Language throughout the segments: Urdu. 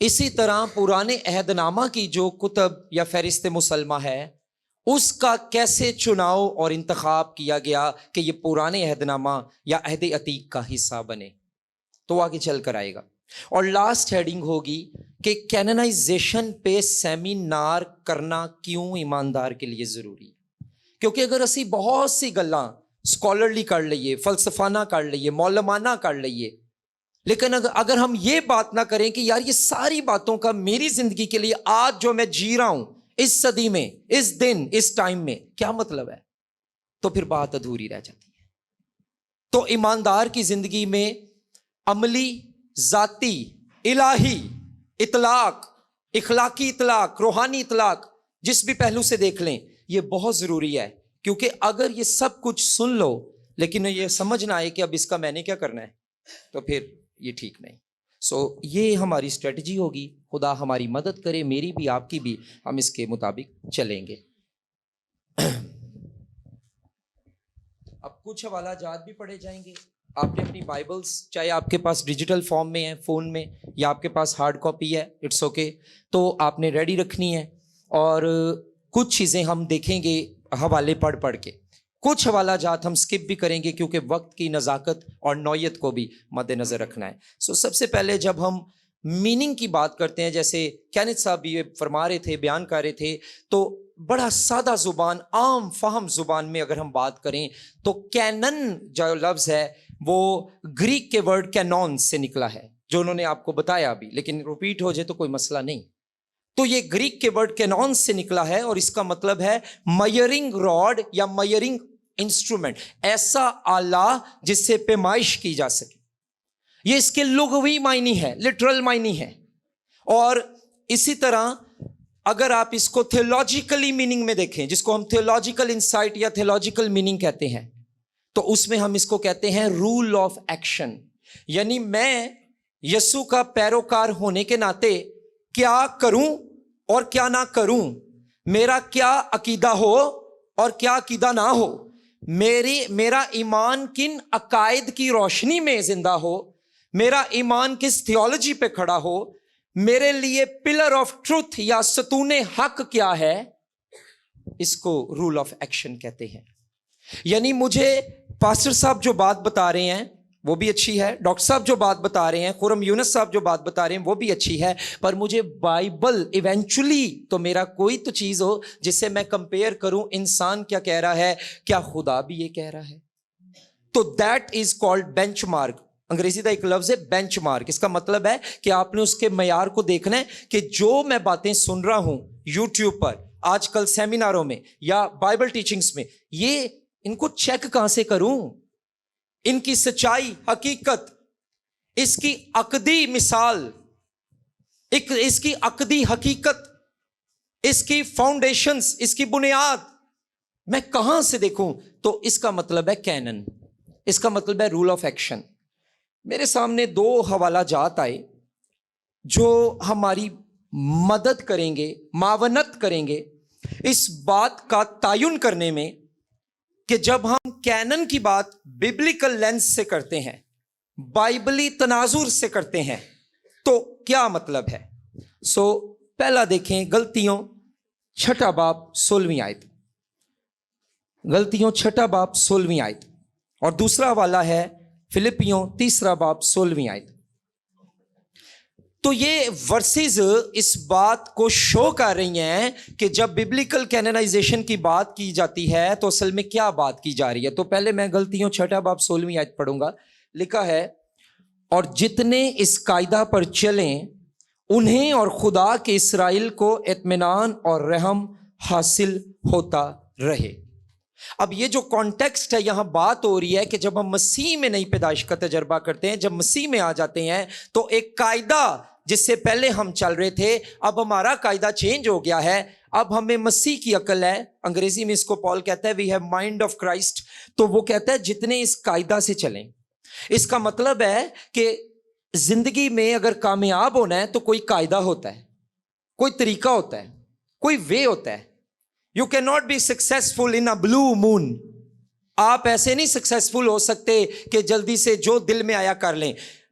اسی طرح پرانے عہد نامہ کی جو کتب یا فہرست مسلمہ ہے اس کا کیسے چناؤ اور انتخاب کیا گیا کہ یہ پرانے عہد نامہ یا عہد عتیق کا حصہ بنے، تو آگے چل کر آئے گا۔ اور لاسٹ ہیڈنگ ہوگی کہ کینونائزیشن پہ سیمینار کرنا کیوں ایماندار کے لیے ضروری ہے، کیونکہ اگر اسی بہت سی گلاں اسکالرلی کر لئیے، فلسفانہ کر لئیے، مولمانہ کر لئیے، لیکن اگر ہم یہ بات نہ کریں کہ یار یہ ساری باتوں کا میری زندگی کے لیے آج جو میں جی رہا ہوں اس صدی میں، اس دن، اس ٹائم میں کیا مطلب ہے، تو پھر بات ادھوری رہ جاتی ہے۔ تو ایماندار کی زندگی میں عملی، ذاتی، الہی اطلاق، اخلاقی اطلاق، روحانی اطلاق، جس بھی پہلو سے دیکھ لیں یہ بہت ضروری ہے، کیونکہ اگر یہ سب کچھ سن لو لیکن یہ سمجھ نہ آئے کہ اب اس کا میں نے کیا کرنا ہے، تو پھر یہ ٹھیک نہیں۔ یہ ہماری اسٹریٹجی ہوگی، خدا ہماری مدد کرے، میری بھی آپ کی بھی، ہم اس کے مطابق چلیں گے۔ اب کچھ حوالہ جات بھی پڑھے جائیں گے۔ آپ نے اپنی بائبلز چاہے آپ کے پاس ڈیجیٹل فارم میں ہے فون میں یا آپ کے پاس ہارڈ کاپی ہے، اٹس اوکے، تو آپ نے ریڈی رکھنی ہے، اور کچھ چیزیں ہم دیکھیں گے حوالے پڑھ کے، کچھ حوالہ جات ہم سکپ بھی کریں گے کیونکہ وقت کی نزاکت اور نوعیت کو بھی مد نظر رکھنا ہے۔ سب سے پہلے جب ہم میننگ کی بات کرتے ہیں، جیسے کینتھ صاحب یہ فرما رہے تھے، بیان کر رہے تھے، تو بڑا سادہ زبان، عام فہم زبان میں اگر ہم بات کریں تو کینن جو لفظ ہے وہ گریک کے ورڈ کینون سے نکلا ہے، جو انہوں نے آپ کو بتایا ابھی، لیکن ریپیٹ ہو جائے تو کوئی مسئلہ نہیں۔ تو یہ گریک کے ورڈ کینون سے نکلا ہے اور اس کا مطلب ہے میئرنگ راڈ یا میئرنگ انسٹرومنٹ، ایسا آلہ جس سے پیمائش کی جا سکے۔ یہ اس کے لغوی معنی ہے، لٹرل معنی ہے۔ اور اسی طرح اگر آپ اس کو تھیولوجیکلی میننگ میں دیکھیں، جس کو ہم تھیولوجیکل انسائٹ یا تھیولوجیکل میننگ کہتے ہیں، تو اس میں ہم اس کو کہتے ہیں رول آف ایکشن، یعنی میں یسوع کا پیروکار ہونے کے ناطے کیا کروں اور کیا نہ کروں، میرا کیا عقیدہ ہو اور کیا عقیدہ نہ ہو، میرا ایمان کن عقائد کی روشنی میں زندہ ہو، میرا ایمان کس تھیولوجی پہ کھڑا ہو، میرے لیے پلر آف ٹروتھ یا ستون حق کیا ہے، اس کو رول آف ایکشن کہتے ہیں۔ یعنی مجھے پاسٹر صاحب جو بات بتا رہے ہیں وہ بھی اچھی ہے، ڈاکٹر صاحب جو بات بتا رہے ہیں، خرم یونس صاحب جو بات بتا رہے ہیں وہ بھی اچھی ہے، پر مجھے بائبل ایونچولی تو میرا کوئی تو چیز ہو جس سے میں کمپیئر کروں، انسان کیا کہہ رہا ہے، کیا خدا بھی یہ کہہ رہا ہے، تو that is called bench mark. انگریزی کا ایک لفظ ہے بینچ مارک، اس کا مطلب ہے کہ آپ نے اس کے معیار کو دیکھنا ہے کہ جو میں باتیں سن رہا ہوں یوٹیوب پر، آج کل سیمیناروں میں یا بائبل ٹیچنگز میں، یہ ان کو چیک کہاں سے کروں، ان کی سچائی، حقیقت، اس کی عقدی مثال، اس کی عقدی حقیقت، اس کی فاؤنڈیشنز، اس کی بنیاد میں کہاں سے دیکھوں، تو اس کا مطلب ہے کینن، اس کا مطلب ہے رول آف ایکشن۔ میرے سامنے دو حوالہ جات آئے جو ہماری مدد کریں گے، معاونت کریں گے اس بات کا تعین کرنے میں کہ جب ہم کینن کی بات ببلیکل لینس سے کرتے ہیں، بائبلی تناظر سے کرتے ہیں، تو کیا مطلب ہے۔ پہلا دیکھیں غلطیوں 6 باب 16 آیت، غلطیوں 6 باب 16 آیت، اور دوسرا والا ہے فلپیوں 3 باب 16 آیت۔ تو یہ ورسز اس بات کو شو کر رہی ہیں کہ جب ببلیکل کینونائزیشن کی بات کی جاتی ہے تو اصل میں کیا بات کی جا رہی ہے۔ تو پہلے میں غلطیوں 6 باب 16 آیت پڑھوں گا۔ لکھا ہے، اور جتنے اس قاعدہ پر چلیں انہیں اور خدا کے اسرائیل کو اطمینان اور رحم حاصل ہوتا رہے۔ اب یہ جو کانٹیکسٹ ہے، یہاں بات ہو رہی ہے کہ جب ہم مسیح میں نئی پیدائش کا تجربہ کرتے ہیں، جب مسیح میں آ جاتے ہیں تو ایک قاعدہ جس سے پہلے ہم چل رہے تھے، اب ہمارا قاعدہ چینج ہو گیا ہے، اب ہمیں مسیح کی عقل ہے۔ انگریزی میں اس کو پال کہتا ہے we have mind of Christ. تو وہ کہتا ہے جتنے اس قاعدہ سے چلیں، اس کا مطلب ہے کہ زندگی میں اگر کامیاب ہونا ہے تو کوئی قاعدہ ہوتا ہے، کوئی طریقہ ہوتا ہے، کوئی وے ہوتا ہے۔ You cannot be successful in a blue moon۔ آپ ایسے نہیں سکسیسفل ہو سکتے کہ جلدی سے جو دل میں آیا کر لیں۔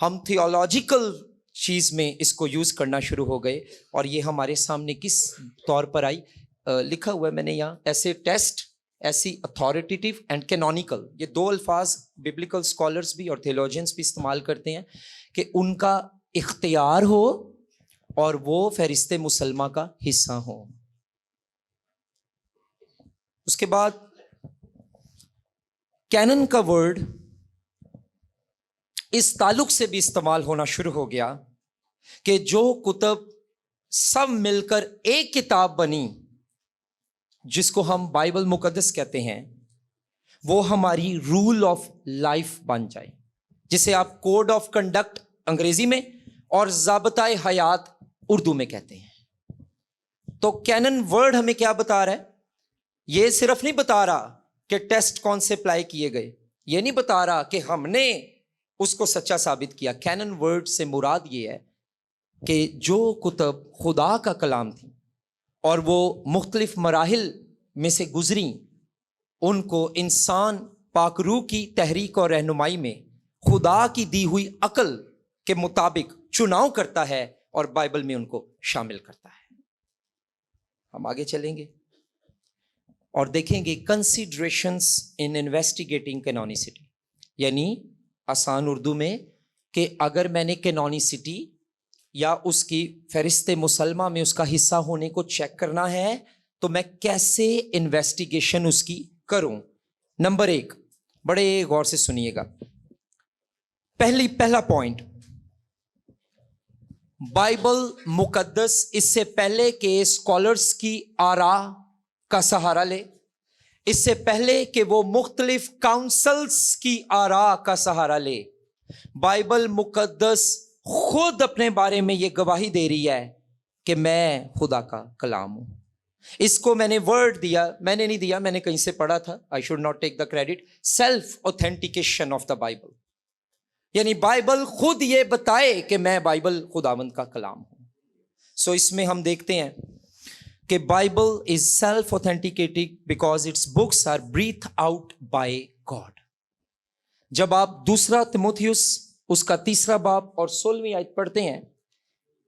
ہم تھیولوجیکل چیز میں اس کو یوز کرنا شروع ہو گئے, اور یہ ہمارے سامنے کس طور پر آئی. لکھا ہوا ہے میں نے یہاں, ایسے ٹیسٹ, ایسی اتھارٹیٹیو اینڈ کینونیکل, یہ دو الفاظ ببلیکل اسکالرس بھی اور تھیولوجینس بھی استعمال کرتے ہیں کہ ان کا اختیار ہو اور وہ فہرست مسلمہ کا حصہ ہو. اس کے بعد کینن کا ورڈ اس تعلق سے بھی استعمال ہونا شروع ہو گیا کہ جو کتب سب مل کر ایک کتاب بنی جس کو ہم بائبل مقدس کہتے ہیں, وہ ہماری رول آف لائف بن جائے, جسے آپ کوڈ آف کنڈکٹ انگریزی میں اور ضابطۂ حیات اردو میں کہتے ہیں. تو کینن ورڈ ہمیں کیا بتا رہا ہے؟ یہ صرف نہیں بتا رہا کہ ٹیسٹ کون سے اپلائی کیے گئے, یہ نہیں بتا رہا کہ ہم نے اس کو سچا ثابت کیا. کینن ورڈ سے مراد یہ ہے کہ جو کتب خدا کا کلام تھی اور وہ مختلف مراحل میں سے گزری, ان کو انسان پاک روح کی تحریک اور رہنمائی میں خدا کی دی ہوئی عقل کے مطابق چناؤ کرتا ہے اور بائبل میں ان کو شامل کرتا ہے. ہم آگے چلیں گے اور دیکھیں گے کنسیڈریشنز ان انویسٹیگیٹنگ کینونیسٹی, یعنی آسان اردو میں کہ اگر میں نے کینونیسٹی یا اس کی فہرست مسلمہ میں اس کا حصہ ہونے کو چیک کرنا ہے تو میں کیسے انویسٹیگیشن اس کی کروں. نمبر 1, بڑے غور سے سنیے گا. پہلا پوائنٹ, بائبل مقدس اس سے پہلے کہ اسکالرس کی آراء کا سہارا لے, اس سے پہلے کہ وہ مختلف کاؤنسلز کی آراء کا سہارا لے, بائبل مقدس خود اپنے بارے میں یہ گواہی دے رہی ہے کہ میں خدا کا کلام ہوں. اس کو میں نے ورڈ دیا, میں نے نہیں دیا, میں نے کہیں سے پڑھا تھا, I should not take the credit, self authentication of the Bible, یعنی بائبل خود یہ بتائے کہ میں بائبل خداوند کا کلام ہوں. سو اس میں ہم دیکھتے ہیں کہ Bible is self authenticating because its books are breathed out by God. جب آپ دوسرا تیموتھیوس اس کا 3 باب اور 16ویں آیت پڑھتے ہیں,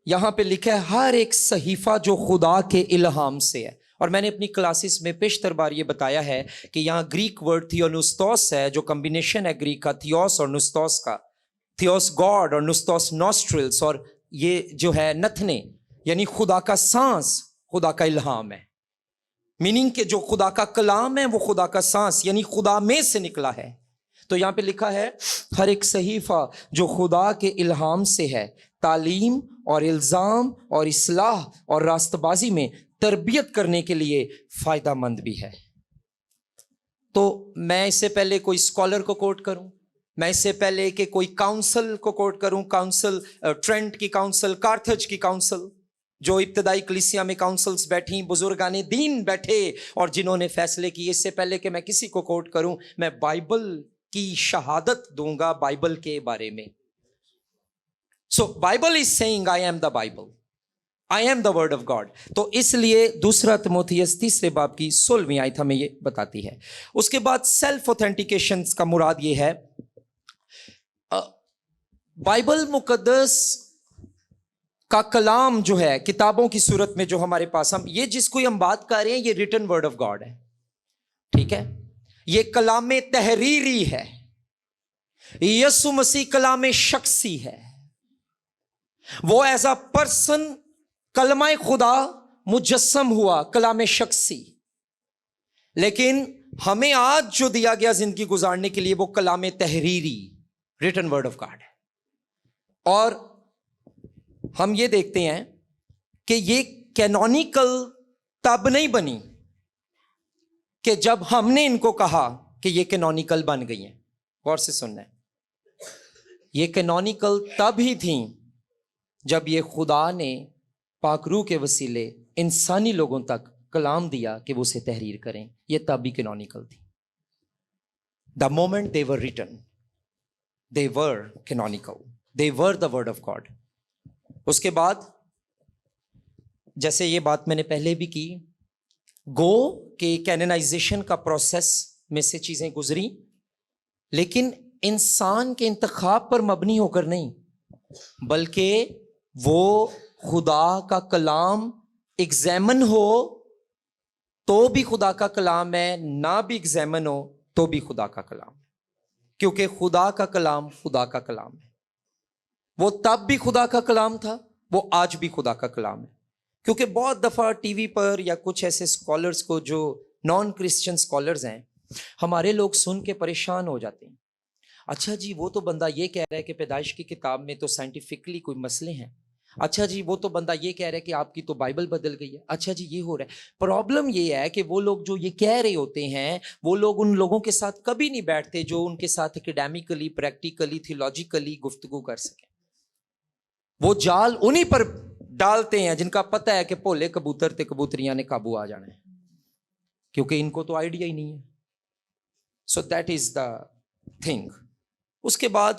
یہاں پہ لکھا ہے ہر ایک صحیفہ جو خدا کے الہام سے ہے. اور میں نے اپنی کلاسز میں پیشتر بار یہ بتایا ہے کہ یہاں گریک ورڈ تھیونوستوس ہے, جو کمبینیشن ہے گریک کا تھیوس اور نوستوس کا, تھیوس گاڈ اور نوستوس نوسٹرلز, اور یہ جو ہے نتھنے یعنی خدا کا سانس, خدا کا الہام ہے. میننگ کہ جو خدا کا کلام ہے وہ خدا کا سانس یعنی خدا میں سے نکلا ہے. تو یہاں پہ لکھا ہے ہر ایک صحیفہ جو خدا کے الہام سے ہے, تعلیم اور الزام اور اصلاح اور راست بازی میں تربیت کرنے کے لیے فائدہ مند بھی ہے. تو میں اس سے پہلے کوئی اسکالر کو کوٹ کروں, میں اس سے پہلے کہ کوئی کاؤنسل کو کوٹ کروں, کاؤنسل ٹرینٹ کی کاؤنسل, کارتھج کی کاؤنسل, جو ابتدائی کلیسیا میں کاؤنسلز بیٹھیں, بزرگان دین بیٹھے اور جنہوں نے فیصلے کیے, اس سے پہلے کہ میں کسی کو کوٹ کروں میں بائبل کی شہادت دوں گا بائبل کے بارے میں. So Bible is saying I am the Bible, I am the word of God. تو اس لیے دوسرا تیموتھیوس 3 باب کی 16ویں آیت ہمیں یہ بتاتی ہے. اس کے بعد سیلف اوتھینٹیکیشن کا مراد یہ ہے بائبل مقدس کا کلام جو ہے کتابوں کی صورت میں جو ہمارے پاس, ہم یہ جس کو ہم بات کر رہے ہیں یہ ریٹن ورڈ آف گاڈ ہے, ٹھیک ہے, یہ کلام تحریری ہے. یسوع مسیح کلام شخصی ہے, وہ ایز اے پرسن کلمہ خدا مجسم ہوا, کلام شخصی. لیکن ہمیں آج جو دیا گیا زندگی گزارنے کے لیے وہ کلام تحریری, ریٹن ورڈ آف گاڈ ہے. اور ہم یہ دیکھتے ہیں کہ یہ کینونیکل تب نہیں بنی کہ جب ہم نے ان کو کہا کہ یہ کینونیکل بن گئی ہیں. غور سے سننا ہے, یہ کینونیکل تب ہی تھیں جب یہ خدا نے پاک روح کے وسیلے انسانی لوگوں تک کلام دیا کہ وہ اسے تحریر کریں. یہ تب بھی کینونیکل تھی. The moment they were return they were canonical, they were the word of God. اس کے بعد جیسے یہ بات میں نے پہلے بھی کی, گو کہ کینونائزیشن کا پروسیس میں سے چیزیں گزری, لیکن انسان کے انتخاب پر مبنی ہو کر نہیں، بلکہ وہ خدا کا کلام ایگزامن ہو تو بھی خدا کا کلام ہے، نہ بھی ایگزامن ہو تو بھی خدا کا کلام ہے، کیونکہ خدا کا کلام خدا کا کلام ہے۔ وہ تب بھی خدا کا کلام تھا، وہ آج بھی خدا کا کلام ہے۔ کیونکہ بہت دفعہ ٹی وی پر یا کچھ ایسے اسکالرس کو جو نان کرسچن اسکالرز ہیں، ہمارے لوگ سن کے پریشان ہو جاتے ہیں، اچھا جی وہ تو بندہ یہ کہہ رہا ہے کہ پیدائش کی کتاب میں تو سائنٹیفکلی کوئی مسئلے ہیں، اچھا جی وہ تو بندہ یہ کہہ رہا ہے کہ آپ کی تو بائبل بدل گئی ہے، اچھا جی یہ ہو رہا ہے۔ پرابلم یہ ہے کہ وہ لوگ جو یہ کہہ رہے ہوتے ہیں، وہ لوگ ان لوگوں کے ساتھ کبھی نہیں بیٹھتے جو ان کے ساتھ اکیڈیمکلی، پریکٹیکلی، تھیولوجیکلی گفتگو کر سکیں۔ وہ جال انہی پر ڈالتے ہیں جن کا پتہ ہے کہ بھولے کبوتر تے کبوتریاں نے قابو آ جانا ہے، کیونکہ ان کو تو آئیڈیا ہی نہیں ہے۔ So that is the thing. اس کے بعد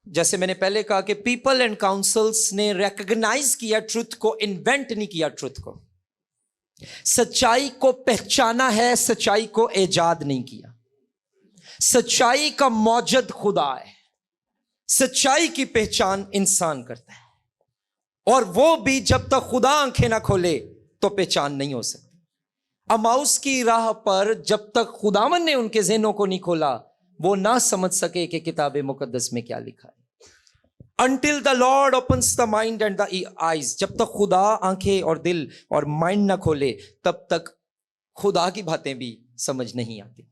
جیسے میں نے پہلے کہا کہ پیپل اینڈ کاؤنسلز نے ریکگنائز کیا ٹروتھ کو، انوینٹ نہیں کیا ٹروتھ کو۔ سچائی کو پہچانا ہے، سچائی کو ایجاد نہیں کیا۔ سچائی کا موجد خدا ہے، سچائی کی پہچان انسان کرتا ہے، اور وہ بھی جب تک خدا آنکھیں نہ کھولے تو پہچان نہیں ہو سکتی۔ اماؤس کی راہ پر جب تک خداوند نے ان کے ذہنوں کو نہیں کھولا، وہ نہ سمجھ سکے کہ کتاب مقدس میں کیا لکھا ہے۔ Until the Lord opens the mind and the eyes، جب تک خدا آنکھیں اور دل اور مائنڈ نہ کھولے تب تک خدا کی باتیں بھی سمجھ نہیں آتی۔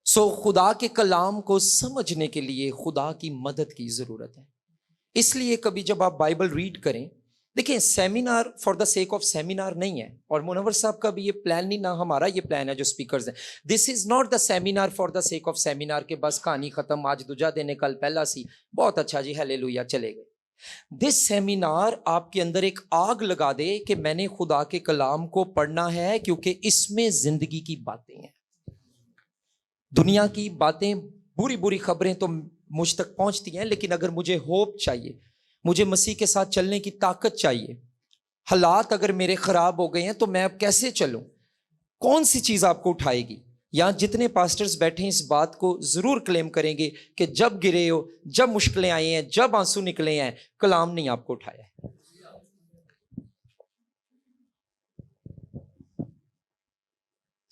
سو خدا کے کلام کو سمجھنے کے لیے خدا کی مدد کی ضرورت ہے۔ اس لیے کبھی جب آپ بائبل ریڈ کریں، دیکھیں seminar for the sake of seminar نہیں ہے، اور منور صاحب کا بھی یہ پلان نہیں، نہ ہمارا یہ پلان ہے جو اسپیکرز ہیں۔ This is not the seminar for the sake of seminar کہ بس کہانی ختم، آج دوجا دن ہے، کل پہلا سی، بہت اچھا جی ہیلیلویا چلے گئے۔ دس سیمینار آپ کے اندر ایک آگ لگا دے کہ میں نے خدا کے کلام کو پڑھنا ہے، کیونکہ اس میں زندگی کی باتیں ہیں۔ دنیا کی باتیں، بری بری خبریں تو مجھ تک پہنچتی ہیں، لیکن اگر مجھے ہوپ چاہیے، مجھے مسیح کے ساتھ چلنے کی طاقت چاہیے، حالات اگر میرے خراب ہو گئے ہیں تو میں اب کیسے چلوں؟ کون سی چیز آپ کو اٹھائے گی؟ یہاں جتنے پاسٹرز بیٹھے ہیں اس بات کو ضرور کلیم کریں گے کہ جب گرے ہو، جب مشکلیں آئی ہیں، جب آنسو نکلے ہیں، کلام نہیں آپ کو اٹھایا ہے۔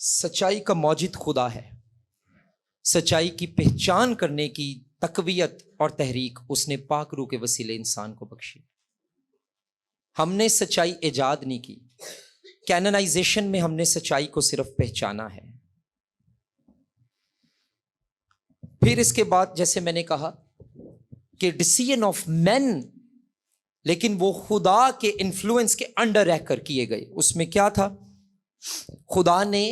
سچائی کا موجد خدا ہے، سچائی کی پہچان کرنے کی تقویت اور تحریک اس نے پاک روح کے وسیلے انسان کو بخشی۔ ہم نے سچائی ایجاد نہیں کی، کینونائزیشن میں ہم نے سچائی کو صرف پہچانا ہے۔ پھر اس کے بعد جیسے میں نے کہا کہ ڈیسیژن آف مین، لیکن وہ خدا کے انفلوئنس کے انڈر رہ کر کیے گئے۔ اس میں کیا تھا؟ خدا نے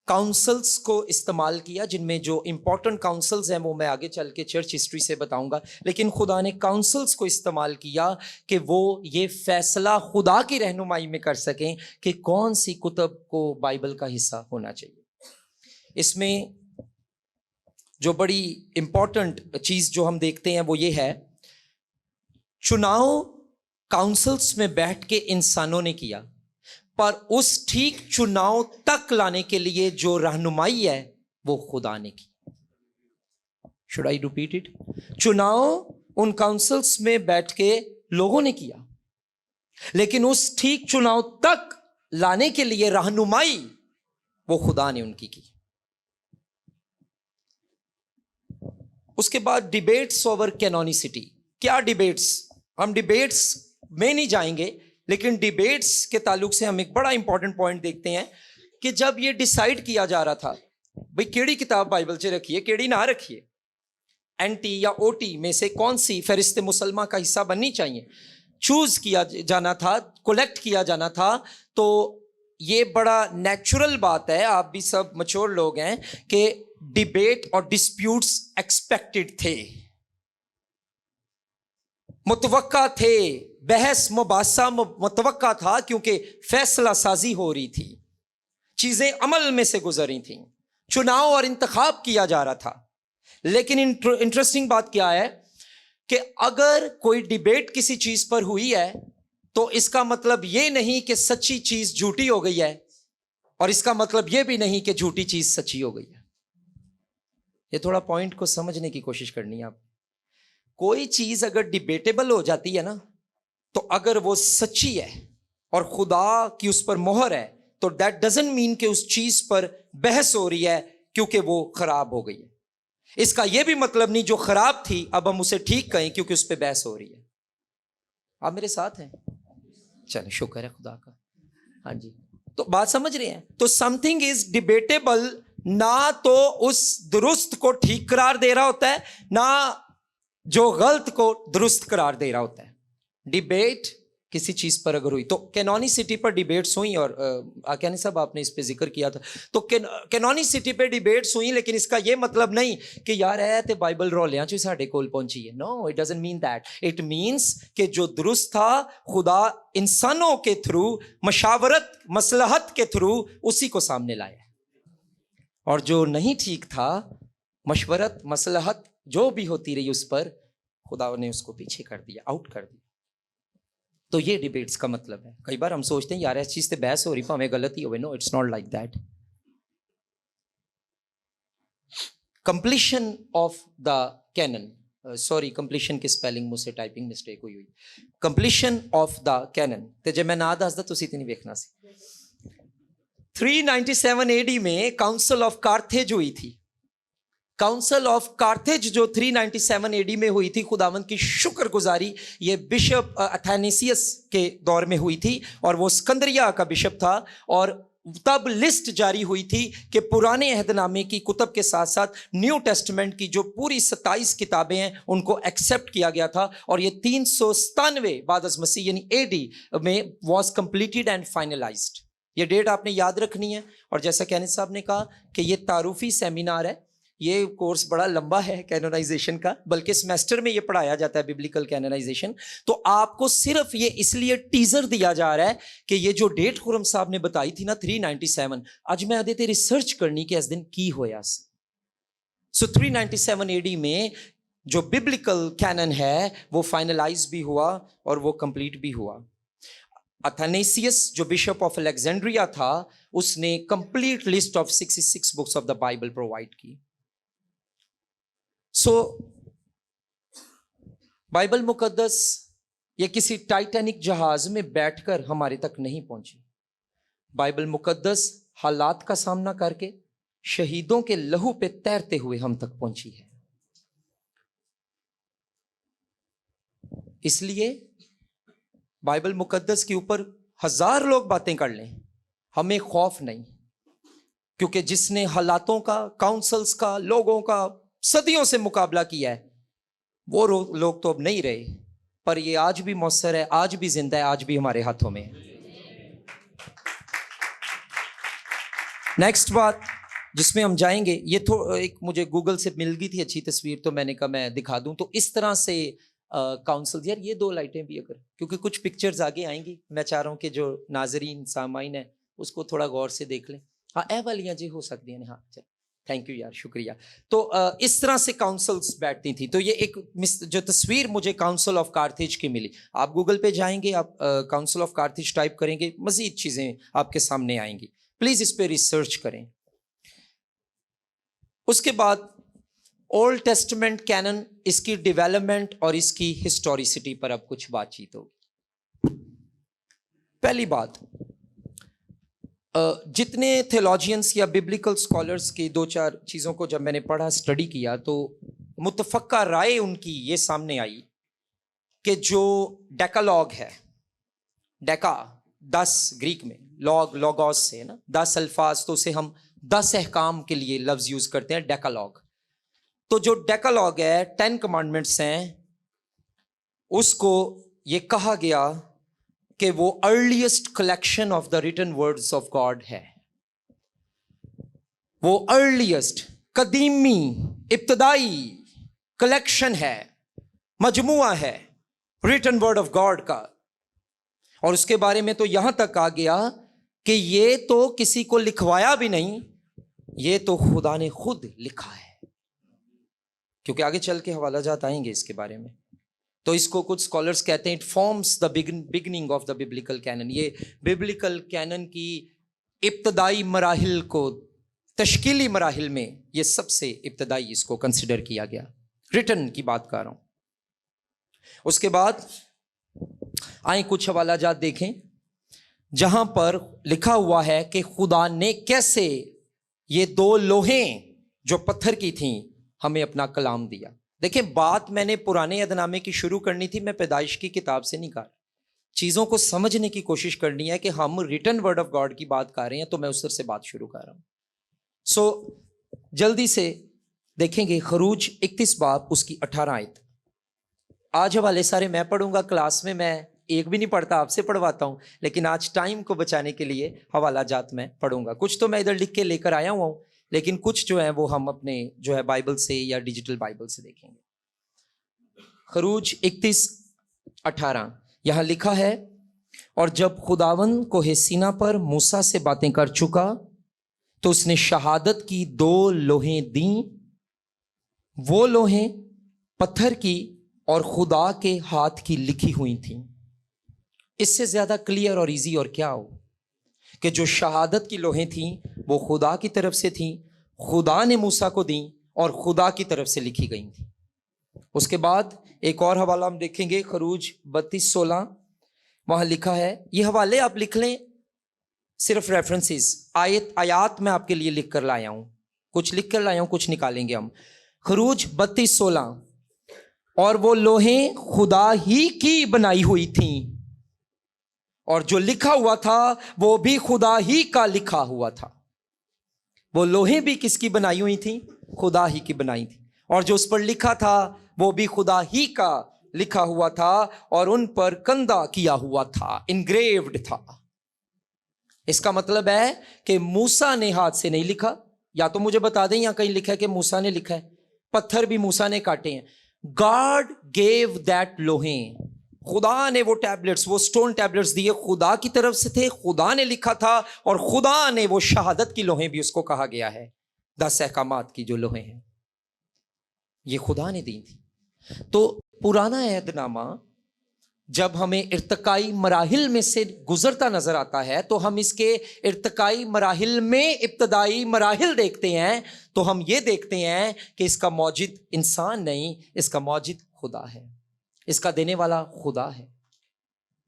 کاؤنسلز کو استعمال کیا، جن میں جو امپورٹنٹ کاؤنسلز ہیں وہ میں آگے چل کے چرچ ہسٹری سے بتاؤں گا، لیکن خدا نے کاؤنسلز کو استعمال کیا کہ وہ یہ فیصلہ خدا کی رہنمائی میں کر سکیں کہ کون سی کتب کو بائبل کا حصہ ہونا چاہیے۔ اس میں جو بڑی امپورٹنٹ چیز جو ہم دیکھتے ہیں وہ یہ ہے، چناؤ کاؤنسلز میں بیٹھ کے انسانوں نے کیا، پر اس ٹھیک چناؤ تک لانے کے لیے جو رہنمائی ہے وہ خدا نے کی۔ Should I repeat it? چناؤ ان کاؤنسلز میں بیٹھ کے لوگوں نے کیا، لیکن اس ٹھیک چناؤ تک لانے کے لیے رہنمائی وہ خدا نے ان کی۔ اس کے بعد ڈیبیٹس اوور کینونیسٹی۔ کیا ڈیبیٹس؟ ہم ڈیبیٹس میں نہیں جائیں گے، لیکن ڈیبیٹس کے تعلق سے ہم ایک بڑا امپورٹنٹ پوائنٹ دیکھتے ہیں کہ جب یہ ڈیسائیڈ کیا جا رہا تھا بھئی کیڑی کتاب بائبل سے رکھیے، کیڑی نہ رکھیے، این ٹی یا او ٹی میں سے کون سی فہرست مسلمہ کا حصہ بننی چاہیے، چوز کیا جانا تھا، کولیکٹ کیا جانا تھا، تو یہ بڑا نیچرل بات ہے، آپ بھی سب میچور لوگ ہیں، کہ ڈیبیٹ اور ڈسپیوٹس ایکسپیکٹڈ تھے، متوقع تھے، بحث مباحثہ متوقع تھا، کیونکہ فیصلہ سازی ہو رہی تھی، چیزیں عمل میں سے گزر رہی تھیں، چناؤ اور انتخاب کیا جا رہا تھا۔ لیکن انٹرسٹنگ بات کیا ہے کہ اگر کوئی ڈیبیٹ کسی چیز پر ہوئی ہے تو اس کا مطلب یہ نہیں کہ سچی چیز جھوٹی ہو گئی ہے، اور اس کا مطلب یہ بھی نہیں کہ جھوٹی چیز سچی ہو گئی ہے۔ یہ تھوڑا پوائنٹ کو سمجھنے کی کوشش کرنی ہے آپ. کوئی چیز اگر ڈیبیٹیبل ہو جاتی ہے نا, تو اگر وہ سچی ہے اور خدا کی اس پر مہر ہے, تو دیٹ ڈزنٹ مین کہ اس چیز پر بحث ہو رہی ہے کیونکہ وہ خراب ہو گئی ہے. اس کا یہ بھی مطلب نہیں جو خراب تھی اب ہم اسے ٹھیک کہیں کیونکہ اس پہ بحث ہو رہی ہے. آپ میرے ساتھ ہیں؟ چلیں, شکر ہے خدا کا. ہاں جی, تو بات سمجھ رہے ہیں. تو سم تھنگ از ڈیبیٹیبل نہ تو اس درست کو ٹھیک قرار دے رہا ہوتا ہے, نہ جو غلط کو درست قرار دے رہا ہوتا ہے. ڈیبیٹ کسی چیز پر اگر ہوئی تو کینونیسٹی پر ڈیبیٹس ہوئیں, اور آقیانی صاحب آپ نے اس پہ ذکر کیا تھا, تو کینونیسٹی پہ ڈیبیٹس ہوئیں, لیکن اس کا یہ مطلب نہیں کہ یار ہے تے بائبل رولیاں چ ساڈے کول پہنچی ہے. No, it doesn't mean that. It means کہ جو درست تھا خدا انسانوں کے تھرو مشاورت مصلحت کے تھرو اسی کو سامنے لایا, اور جو نہیں ٹھیک تھا مشورت مصلحت جو بھی ہوتی رہی اس پر خدا نے اس کو پیچھے کر دیا, آؤٹ کر دیا. تو یہ ڈیبیٹس کا مطلب ہے. کئی بار ہم سوچتے ہیں یار اس چیز سے بحث ہو رہی ہمیں غلطی ہوئے. No, it's not like that. Compilation of the canon, sorry compilation کی سپیلنگ مجھ سے ٹائپنگ مسٹیک ہوئی. کمپلیشن آف دا کینن تے جے میں نہ دسدا تسی تے نہیں ویکھنا سی. 397 AD میں کاؤنسل آف کارتھیج ہوئی تھی. کاؤنسل آف کارتھیج جو 397 AD میں ہوئی تھی, خداوند کی شکر گزاری یہ بشپ اتھینیسیس کے دور میں ہوئی تھی, اور وہ اسکندریہ کا بشپ تھا. اور تب لسٹ جاری ہوئی تھی کہ پرانے عہد نامے کی کتب کے ساتھ ساتھ نیو ٹیسٹمنٹ کی جو پوری 27 کتابیں ہیں ان کو ایکسیپٹ کیا گیا تھا, اور یہ 397 بعد از مسیح یعنی AD میں واز کمپلیٹڈ اینڈ فائنلائزڈ. یہ ڈیٹ آپ نے یاد رکھنی ہے. اور جیسا کینتھ صاحب نے کہا کہ یہ تعارفی سیمینار ہے, یہ کورس بڑا لمبا ہے کینونائزیشن کا, بلکہ سیمیسٹر میں یہ پڑھایا جاتا ہے ببلیکل کینونائزیشن. تو آپ کو صرف یہ اس لیے ٹیزر دیا جا رہا ہے کہ یہ جو ڈیٹ خرم صاحب نے بتائی تھی نا 397, اج میں آدھے تے ریسرچ کرنی کہ اس دن کی ہویا. سو 397 AD میں جو ببلیکل کینن ہے وہ فائنلائز بھی ہوا اور وہ کمپلیٹ بھی ہوا. اتھنیسیس جو بشپ آف الیگزینڈریا تھا, اس نے complete list of 66 books of the Bible provide کی. سو بائبل مقدس یہ کسی ٹائٹینک جہاز میں بیٹھ کر ہمارے تک نہیں پہنچی. بائبل مقدس حالات کا سامنا کر کے شہیدوں کے لہو پہ تیرتے ہوئے ہم تک پہنچی ہے. اس لیے بائبل مقدس کے اوپر 1000 لوگ باتیں کر لیں, ہمیں خوف نہیں, کیونکہ جس نے حالاتوں کا, کاؤنسلز کا, لوگوں کا صدیوں سے مقابلہ کیا ہے, وہ لوگ تو اب نہیں رہے, پر یہ آج بھی مؤثر ہے, آج بھی زندہ ہے, آج بھی ہمارے ہاتھوں میں ہے. نیکسٹ بات جس میں ہم جائیں گے, یہ ایک مجھے گوگل سے مل گئی تھی اچھی تصویر, تو میں نے کہا میں دکھا دوں. تو اس طرح سے کاؤنسل, یار یہ 2 لائٹیں بھی اگر, کیونکہ کچھ پکچرز آگے آئیں گی, میں چاہ رہا ہوں کہ جو ناظرین سامعین ہیں اس کو تھوڑا غور سے دیکھ لیں. ہاں اے والیاں جی ہو سکتی ہیں. ہاں چل, تھینک یو یار, شکریہ. تو اس طرح سے کاؤنسلز بیٹھتی تھیں. تو یہ ایک جو تصویر مجھے کاؤنسل آف کارتھیج کی ملی, آپ گوگل پہ جائیں گے, آپ کاؤنسل آف کارتھیج ٹائپ کریں گے, مزید چیزیں آپ کے سامنے آئیں گی. پلیز اس پہ ریسرچ کریں. اس کے بعد اولڈ ٹیسٹمنٹ کینن, اس کی ڈیولپمنٹ اور اس کی ہسٹوریسٹی پر اب کچھ بات چیت ہوگی. پہلی بات, جتنے تھیولوجینس یا ببلیکل اسکالرس کی 2-4 چیزوں کو جب میں نے پڑھا, اسٹڈی کیا, تو متفقہ رائے ان کی یہ سامنے آئی کہ جو ڈیکالوگ ہے, ڈیکا 10 گریک میں, لوگوس سے نا 10 الفاظ, تو اسے ہم 10 احکام کے لیے لفظ یوز کرتے ہیں ڈیکالوگ. تو جو ڈیکالوگ ہے, 10 کمانڈمنٹس ہیں, اس کو یہ کہا گیا کہ وہ earliest collection of the return words of God ہے. وہ ارلیسٹ, قدیمی, ابتدائی کلیکشن ہے, مجموعہ ہے ریٹن ورڈ آف گاڈ کا. اور اس کے بارے میں تو یہاں تک آ گیا کہ یہ تو کسی کو لکھوایا بھی نہیں, یہ تو خدا نے خود لکھا ہے. کیونکہ آگے چل کے حوالہ جات آئیں گے اس کے بارے میں. تو اس کو کچھ اسکالرس کہتے ہیں it forms the beginning of the biblical canon. یہ ببلیکل کینن کی ابتدائی مراحل کو تشکیلی مراحل میں یہ سب سے ابتدائی اس کو کنسیڈر کیا گیا، ریٹن کی بات کر رہا ہوں۔ اس کے بعد آئیں کچھ حوالہ جات دیکھیں جہاں پر لکھا ہوا ہے کہ خدا نے کیسے یہ دو لوہیں جو پتھر کی تھیں ہمیں اپنا کلام دیا۔ دیکھیں بات میں نے پرانے عہد نامے کی شروع کرنی تھی، میں پیدائش کی کتاب سے نہیں کر رہا، چیزوں کو سمجھنے کی کوشش کرنی ہے کہ ہم ریٹن ورڈ آف گاڈ کی بات کر رہے ہیں تو میں اس سے بات شروع کر رہا ہوں۔ سو جلدی سے دیکھیں گے خروج 31 باب اس کی 18 آیت۔ آج حوالے سارے میں پڑھوں گا، کلاس میں ایک بھی نہیں پڑھتا، آپ سے پڑھواتا ہوں، لیکن آج ٹائم کو بچانے کے لیے حوالہ جات میں پڑھوں گا۔ کچھ تو میں ادھر لکھ کے لے کر آیا ہوا ہوں، لیکن کچھ جو ہیں وہ ہم اپنے جو ہے بائبل سے یا ڈیجیٹل بائبل سے دیکھیں گے۔ خروج 31:18 یہاں لکھا ہے، اور جب خداوند کوہ سینا پر موسیٰ سے باتیں کر چکا تو اس نے شہادت کی 2 لوہیں دیں، وہ لوہیں پتھر کی اور خدا کے ہاتھ کی لکھی ہوئی تھیں۔ اس سے زیادہ کلیئر اور ایزی اور کیا ہو کہ جو شہادت کی لوہیں تھیں وہ خدا کی طرف سے تھیں، خدا نے موسیٰ کو دیں اور خدا کی طرف سے لکھی گئی تھیں۔ اس کے بعد ایک اور حوالہ ہم دیکھیں گے، خروج 32:16 وہاں لکھا ہے، یہ حوالے آپ لکھ لیں، صرف ریفرنسز، آیات میں آپ کے لیے لکھ کر لایا ہوں، کچھ لکھ کر لایا ہوں، کچھ نکالیں گے ہم۔ خروج 32:16 اور وہ لوہیں خدا ہی کی بنائی ہوئی تھیں، اور جو لکھا ہوا تھا وہ بھی خدا ہی کا لکھا ہوا تھا۔ وہ لوہیں بھی کس کی بنائی ہوئی تھیں؟ خدا ہی کی بنائی تھی، اور جو اس پر لکھا تھا وہ بھی خدا ہی کا لکھا ہوا تھا، اور ان پر کندہ کیا ہوا تھا، انگریوڈ تھا۔ اس کا مطلب ہے کہ موسیٰ نے ہاتھ سے نہیں لکھا، یا تو مجھے بتا دیں یا کہیں لکھا ہے کہ موسیٰ نے لکھا ہے، پتھر بھی موسیٰ نے کاٹے ہیں۔ God gave that لوہیں، خدا نے وہ ٹیبلٹس، وہ سٹون ٹیبلٹس دیے، خدا کی طرف سے تھے، خدا نے لکھا تھا، اور خدا نے وہ شہادت کی لوہیں بھی اس کو کہا گیا ہے، 10 احکامات کی جو لوہیں ہیں یہ خدا نے دی تھی۔ تو پرانا عہد نامہ جب ہمیں ارتقائی مراحل میں سے گزرتا نظر آتا ہے تو ہم اس کے ارتقائی مراحل میں ابتدائی مراحل دیکھتے ہیں، تو ہم یہ دیکھتے ہیں کہ اس کا موجد انسان نہیں، اس کا موجد خدا ہے، اس کا دینے والا خدا ہے،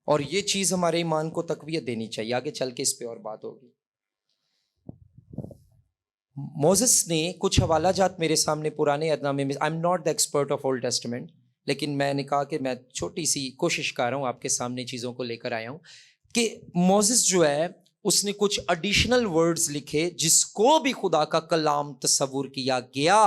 اور یہ چیز ہمارے ایمان کو تقویت دینی چاہیے۔ آگے چل کے اس پہ اور بات ہوگی۔ موسیٰ نے کچھ حوالہ جات میرے سامنے پرانے عہد نامے میں، I am not the expert of old testament, لیکن میں نے کہا کہ میں چھوٹی سی کوشش کر رہا ہوں، آپ کے سامنے چیزوں کو لے کر آیا ہوں کہ موسیٰ جو ہے اس نے کچھ ایڈیشنل ورڈز لکھے جس کو بھی خدا کا کلام تصور کیا گیا،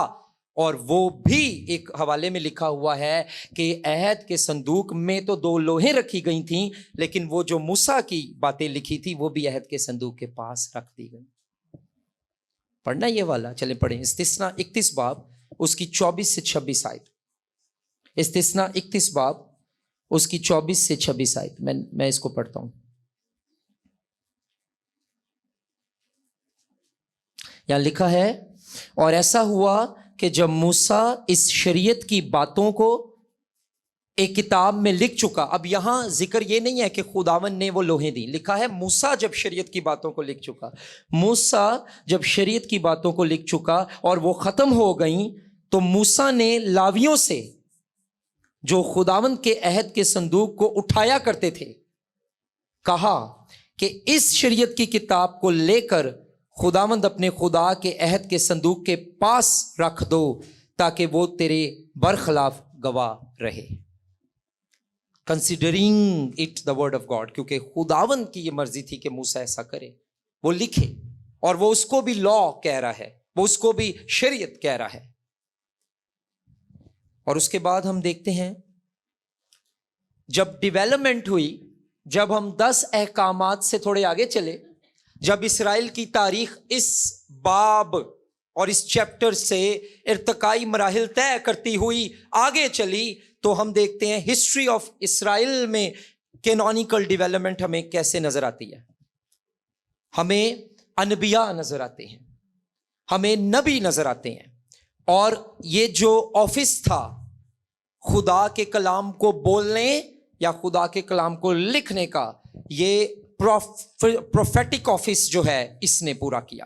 اور وہ بھی ایک حوالے میں لکھا ہوا ہے کہ عہد کے صندوق میں تو 2 لوہیں رکھی گئی تھیں، لیکن وہ جو موسیٰ کی باتیں لکھی تھی وہ بھی عہد کے صندوق کے پاس رکھ دی گئی۔ پڑھنا یہ والا، چلیں پڑھیں۔ استثنا 31 باب اس کی 24 سے 26 آیت۔ استثنا 31 باب اس کی 24 سے 26 آیت، میں اس کو پڑھتا ہوں۔ یہاں لکھا ہے، اور ایسا ہوا کہ جب موسیٰ اس شریعت کی باتوں کو ایک کتاب میں لکھ چکا، اب یہاں ذکر یہ نہیں ہے کہ خداوند نے وہ لوہیں دی، لکھا ہے موسیٰ جب شریعت کی باتوں کو لکھ چکا، موسیٰ جب شریعت کی باتوں کو لکھ چکا اور وہ ختم ہو گئیں، تو موسیٰ نے لاویوں سے جو خداوند کے عہد کے صندوق کو اٹھایا کرتے تھے کہا کہ اس شریعت کی کتاب کو لے کر خداوند اپنے خدا کے عہد کے صندوق کے پاس رکھ دو تاکہ وہ تیرے برخلاف گواہ رہے۔ Considering it the word of God, کیونکہ خداوند کی یہ مرضی تھی کہ موسیٰ ایسا کرے، وہ لکھے، اور وہ اس کو بھی لا کہہ رہا ہے، وہ اس کو بھی شریعت کہہ رہا ہے۔ اور اس کے بعد ہم دیکھتے ہیں جب ڈیولپمنٹ ہوئی، جب ہم 10 احکامات سے تھوڑے آگے چلے، جب اسرائیل کی تاریخ اس باب اور اس چیپٹر سے ارتقائی مراحل طے کرتی ہوئی آگے چلی، تو ہم دیکھتے ہیں ہسٹری آف اسرائیل میں کینونیکل ڈیولپمنٹ ہمیں کیسے نظر آتی ہے۔ ہمیں انبیاء نظر آتے ہیں، ہمیں نبی نظر آتے ہیں، اور یہ جو آفس تھا خدا کے کلام کو بولنے یا خدا کے کلام کو لکھنے کا، یہ پروفیٹک آفس جو ہے اس نے پورا کیا۔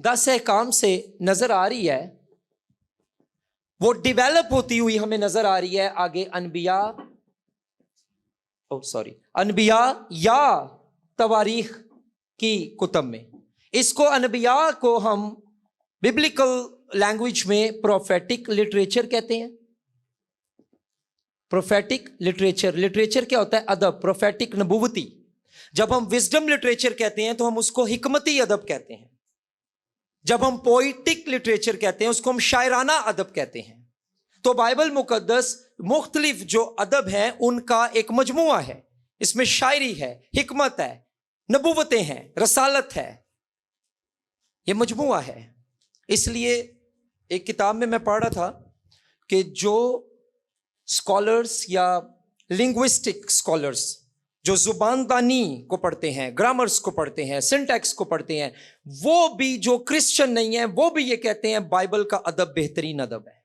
10 احکام سے نظر آ رہی ہے وہ ڈیویلپ ہوتی ہوئی ہمیں نظر آ رہی ہے آگے انبیاء یا تواریخ کی کتب میں. اس کو انبیاء کو ہم ببلیکل لینگویج میں پروفیٹک لٹریچر کہتے ہیں. پروفیٹک لٹریچر، لٹریچر کیا ہوتا ہے؟ ادب. پروفیٹک نبوتی. جب ہم وزڈم لٹریچر کہتے ہیں تو ہم اس کو حکمتی ادب کہتے ہیں. جب ہم پوئٹک لٹریچر کہتے ہیں اس کو ہم شاعرانہ ادب کہتے ہیں. تو بائبل مقدس مختلف جو ادب ہیں ان کا ایک مجموعہ ہے. اس میں شاعری ہے، حکمت ہے، نبوتیں ہیں، رسالت ہے، یہ مجموعہ ہے. اس لیے ایک کتاب میں پڑھ رہا تھا کہ جو اسکالرس یا لنگوسٹک اسکالرس جو زبان دانی کو پڑھتے ہیں، گرامرس کو پڑھتے ہیں، سنٹیکس کو پڑھتے ہیں، وہ بھی جو کرسچن نہیں ہیں وہ بھی یہ کہتے ہیں بائبل کا ادب بہترین ادب ہے.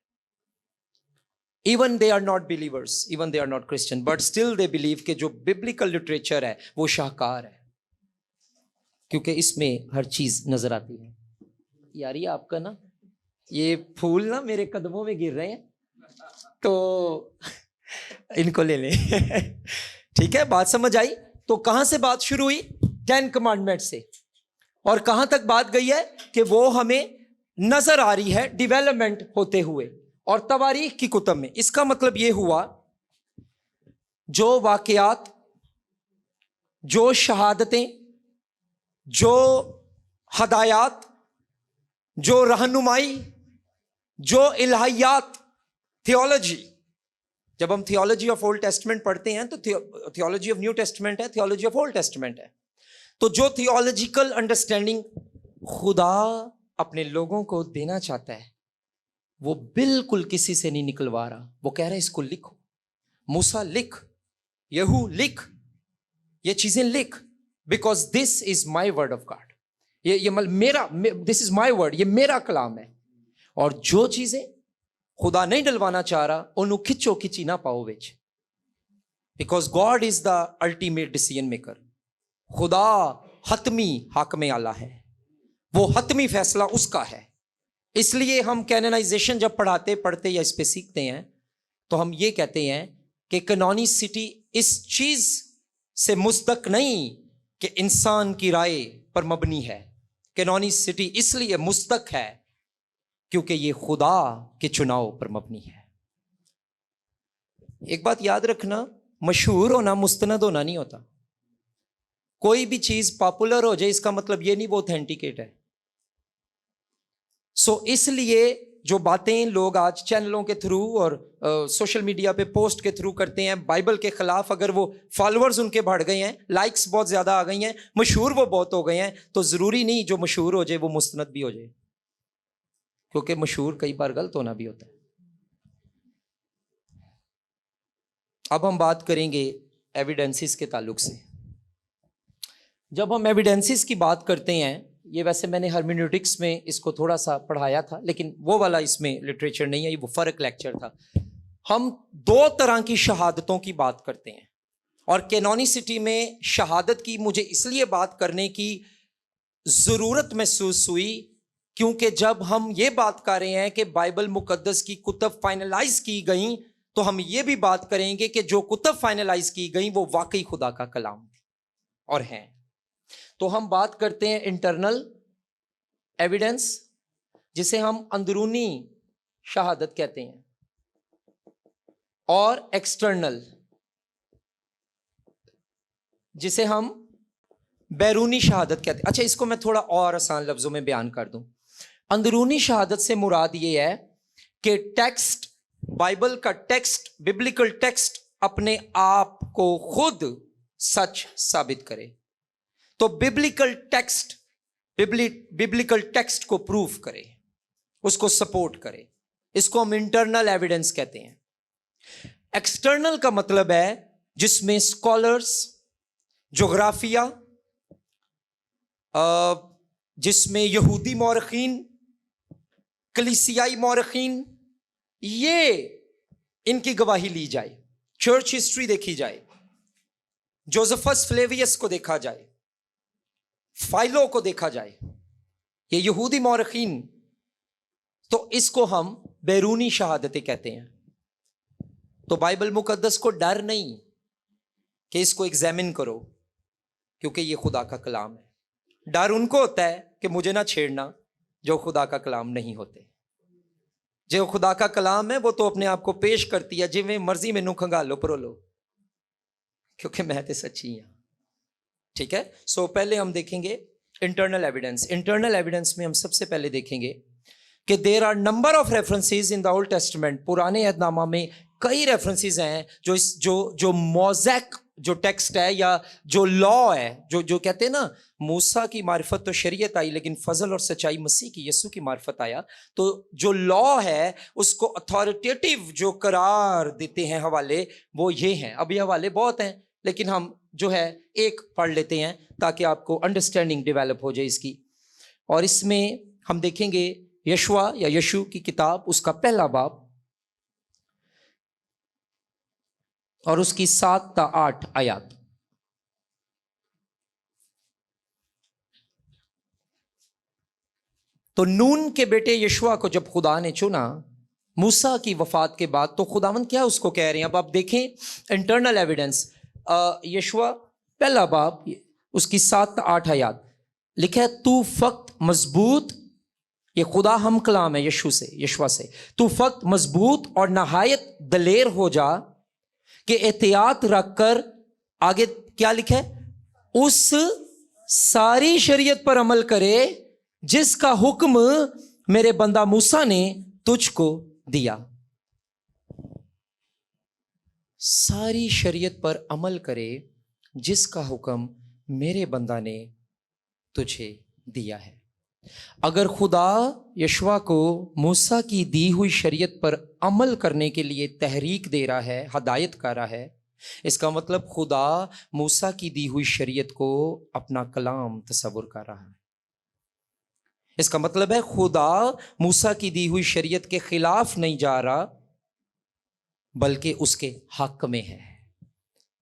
Even they are not believers, even they are not Christian, but still they believe کہ جو ببلیکل لٹریچر ہے وہ شاہکار ہے کیونکہ اس میں ہر چیز نظر آتی ہے. یار یہ آپ کا نا یہ پھول نا میرے قدموں میں گر رہے ہیں تو ان کو لے لیں. ٹھیک ہے، بات سمجھ آئی؟ تو کہاں سے بات شروع ہوئی؟ 10 کمانڈمنٹ سے. اور کہاں تک بات گئی ہے کہ وہ ہمیں نظر آ رہی ہے ڈیولپمنٹ ہوتے ہوئے اور تواریخ کی کتب میں. اس کا مطلب یہ ہوا جو واقعات، جو شہادتیں، جو ہدایات، جو رہنمائی، جو الہیات، تھیولوجی. جب ہم تھیولوجی آف اولڈ ٹیسٹمنٹ پڑھتے ہیں تو تھیولوجی آف نیو ٹیسٹمنٹ ہے، تھیولوجی آف اولڈ ٹیسٹمنٹ ہے. تو جو تھیولوجیکل انڈرسٹینڈنگ خدا اپنے لوگوں کو دینا چاہتا ہے وہ بالکل کسی سے نہیں نکلوا رہا. وہ کہہ رہا ہے اس کو لکھو، موسیٰ لکھ، یہو لکھ، یہ چیزیں لکھ، because this is my word of God. یہ میرا، دس از مائی ورڈ، یہ میرا کلام ہے. اور جو چیزیں خدا نہیں ڈلوانا چاہ رہا انہوں کھچو کھچی نہ پاؤ وچ، because God is the ultimate decision maker. خدا حتمی حاکم اعلیٰ ہے، وہ حتمی فیصلہ اس کا ہے. اس لیے ہم کینونائزیشن جب پڑھتے یا اس پہ سیکھتے ہیں تو ہم یہ کہتے ہیں کہ کینونیسٹی اس چیز سے مصدق نہیں کہ انسان کی رائے پر مبنی ہے. کینونیسٹی اس لیے مصدق ہے کیونکہ یہ خدا کے چناؤ پر مبنی ہے. ایک بات یاد رکھنا، مشہور ہونا مستند ہونا نہیں ہوتا. کوئی بھی چیز پاپولر ہو جائے اس کا مطلب یہ نہیں وہ اوتھینٹیکیٹ ہے. سو اس لیے جو باتیں لوگ آج چینلوں کے تھرو اور سوشل میڈیا پہ پوسٹ کے تھرو کرتے ہیں بائبل کے خلاف، اگر وہ فالوورز ان کے بڑھ گئے ہیں، لائکس بہت زیادہ آ گئی ہیں، مشہور وہ بہت ہو گئے ہیں، تو ضروری نہیں جو مشہور ہو جائے وہ مستند بھی ہو جائے، کیونکہ مشہور کئی بار غلط ہونا بھی ہوتا ہے. اب ہم بات کریں گے ایویڈنسز کے تعلق سے. جب ہم ایویڈنسز کی بات کرتے ہیں، یہ ویسے میں نے ہرمینوٹکس میں اس کو تھوڑا سا پڑھایا تھا لیکن وہ والا اس میں لٹریچر نہیں ہے، یہ وہ فرق لیکچر تھا. ہم 2 طرح کی شہادتوں کی بات کرتے ہیں اور کینونیسٹی میں شہادت کی مجھے اس لیے بات کرنے کی ضرورت محسوس ہوئی کیونکہ جب ہم یہ بات کر رہے ہیں کہ بائبل مقدس کی کتب فائنلائز کی گئیں تو ہم یہ بھی بات کریں گے کہ جو کتب فائنلائز کی گئیں وہ واقعی خدا کا کلام اور ہیں. تو ہم بات کرتے ہیں انٹرنل ایویڈنس جسے ہم اندرونی شہادت کہتے ہیں، اور ایکسٹرنل جسے ہم بیرونی شہادت کہتے ہیں. اچھا اس کو میں تھوڑا اور آسان لفظوں میں بیان کر دوں. اندرونی شہادت سے مراد یہ ہے کہ ٹیکسٹ، بائبل کا ٹیکسٹ، ببلیکل ٹیکسٹ اپنے آپ کو خود سچ ثابت کرے. تو ببلیکل ٹیکسٹ کو پروف کرے، اس کو سپورٹ کرے، اس کو ہم انٹرنل ایویڈنس کہتے ہیں. ایکسٹرنل کا مطلب ہے جس میں اسکالرس، جغرافیہ، جس میں یہودی مورخین، کلیسیائی مورخین، یہ ان کی گواہی لی جائے، چرچ ہسٹری دیکھی جائے، جوزفس فلیویس کو دیکھا جائے، فائلو کو دیکھا جائے، یہ یہودی مورخین تو اس کو ہم بیرونی شہادتیں کہتے ہیں. تو بائبل مقدس کو ڈر نہیں کہ اس کو ایگزامن کرو کیونکہ یہ خدا کا کلام ہے. ڈر ان کو ہوتا ہے کہ مجھے نہ چھیڑنا جو خدا کا کلام نہیں ہوتے. جو خدا کا کلام ہے وہ تو اپنے آپ کو پیش کرتی ہے جی میں مرضی میں نو کھنگالو پرولو کیونکہ میں تے سچی ہوں. ٹھیک ہے. سو پہلے ہم دیکھیں گے انٹرنل ایویڈنس. انٹرنل ایویڈنس میں ہم سب سے پہلے دیکھیں گے کہ there are number of references in the Old Testament. پرانے عہد نامہ میں کئی ریفرنسز ہیں جو موزیک جو ٹیکسٹ ہے یا جو لا ہے جو کہتے ہیں نا موسیٰ کی معرفت تو شریعت آئی لیکن فضل اور سچائی مسیح کی یسوع کی معرفت آیا. تو جو لا ہے اس کو اتھارٹیٹیو جو قرار دیتے ہیں حوالے وہ یہ ہیں. اب یہ حوالے بہت ہیں لیکن ہم جو ہے ایک پڑھ لیتے ہیں تاکہ آپ کو انڈرسٹینڈنگ ڈیولپ ہو جائے اس کی. اور اس میں ہم دیکھیں گے یشوع یا یشوع کی کتاب اس کا پہلا باب اور اس کی 7 تا 8 آیات. تو نون کے بیٹے یشوع کو جب خدا نے چنا موسیٰ کی وفات کے بعد تو خداوند کیا اس کو کہہ رہے ہیں. اب آپ دیکھیں انٹرنل ایویڈنس یشوع پہلا باب اس کی 7 تا 8 آیات لکھا ہے تو فقط مضبوط. یہ خدا ہم کلام ہے یشوع سے. تو فقط مضبوط اور نہایت دلیر ہو جا کہ احتیاط رکھ کر آگے کیا لکھا ہے اس ساری شریعت پر عمل کرے جس کا حکم میرے بندہ موسیٰ نے تجھ کو دیا. ساری شریعت پر عمل کرے جس کا حکم میرے بندہ نے تجھے دیا ہے. اگر خدا یشوع کو موسیٰ کی دی ہوئی شریعت پر عمل کرنے کے لیے تحریک دے رہا ہے ہدایت کر رہا ہے اس کا مطلب خدا موسیٰ کی دی ہوئی شریعت کو اپنا کلام تصور کر رہا ہے. اس کا مطلب ہے خدا موسیٰ کی دی ہوئی شریعت کے خلاف نہیں جا رہا بلکہ اس کے حق میں ہے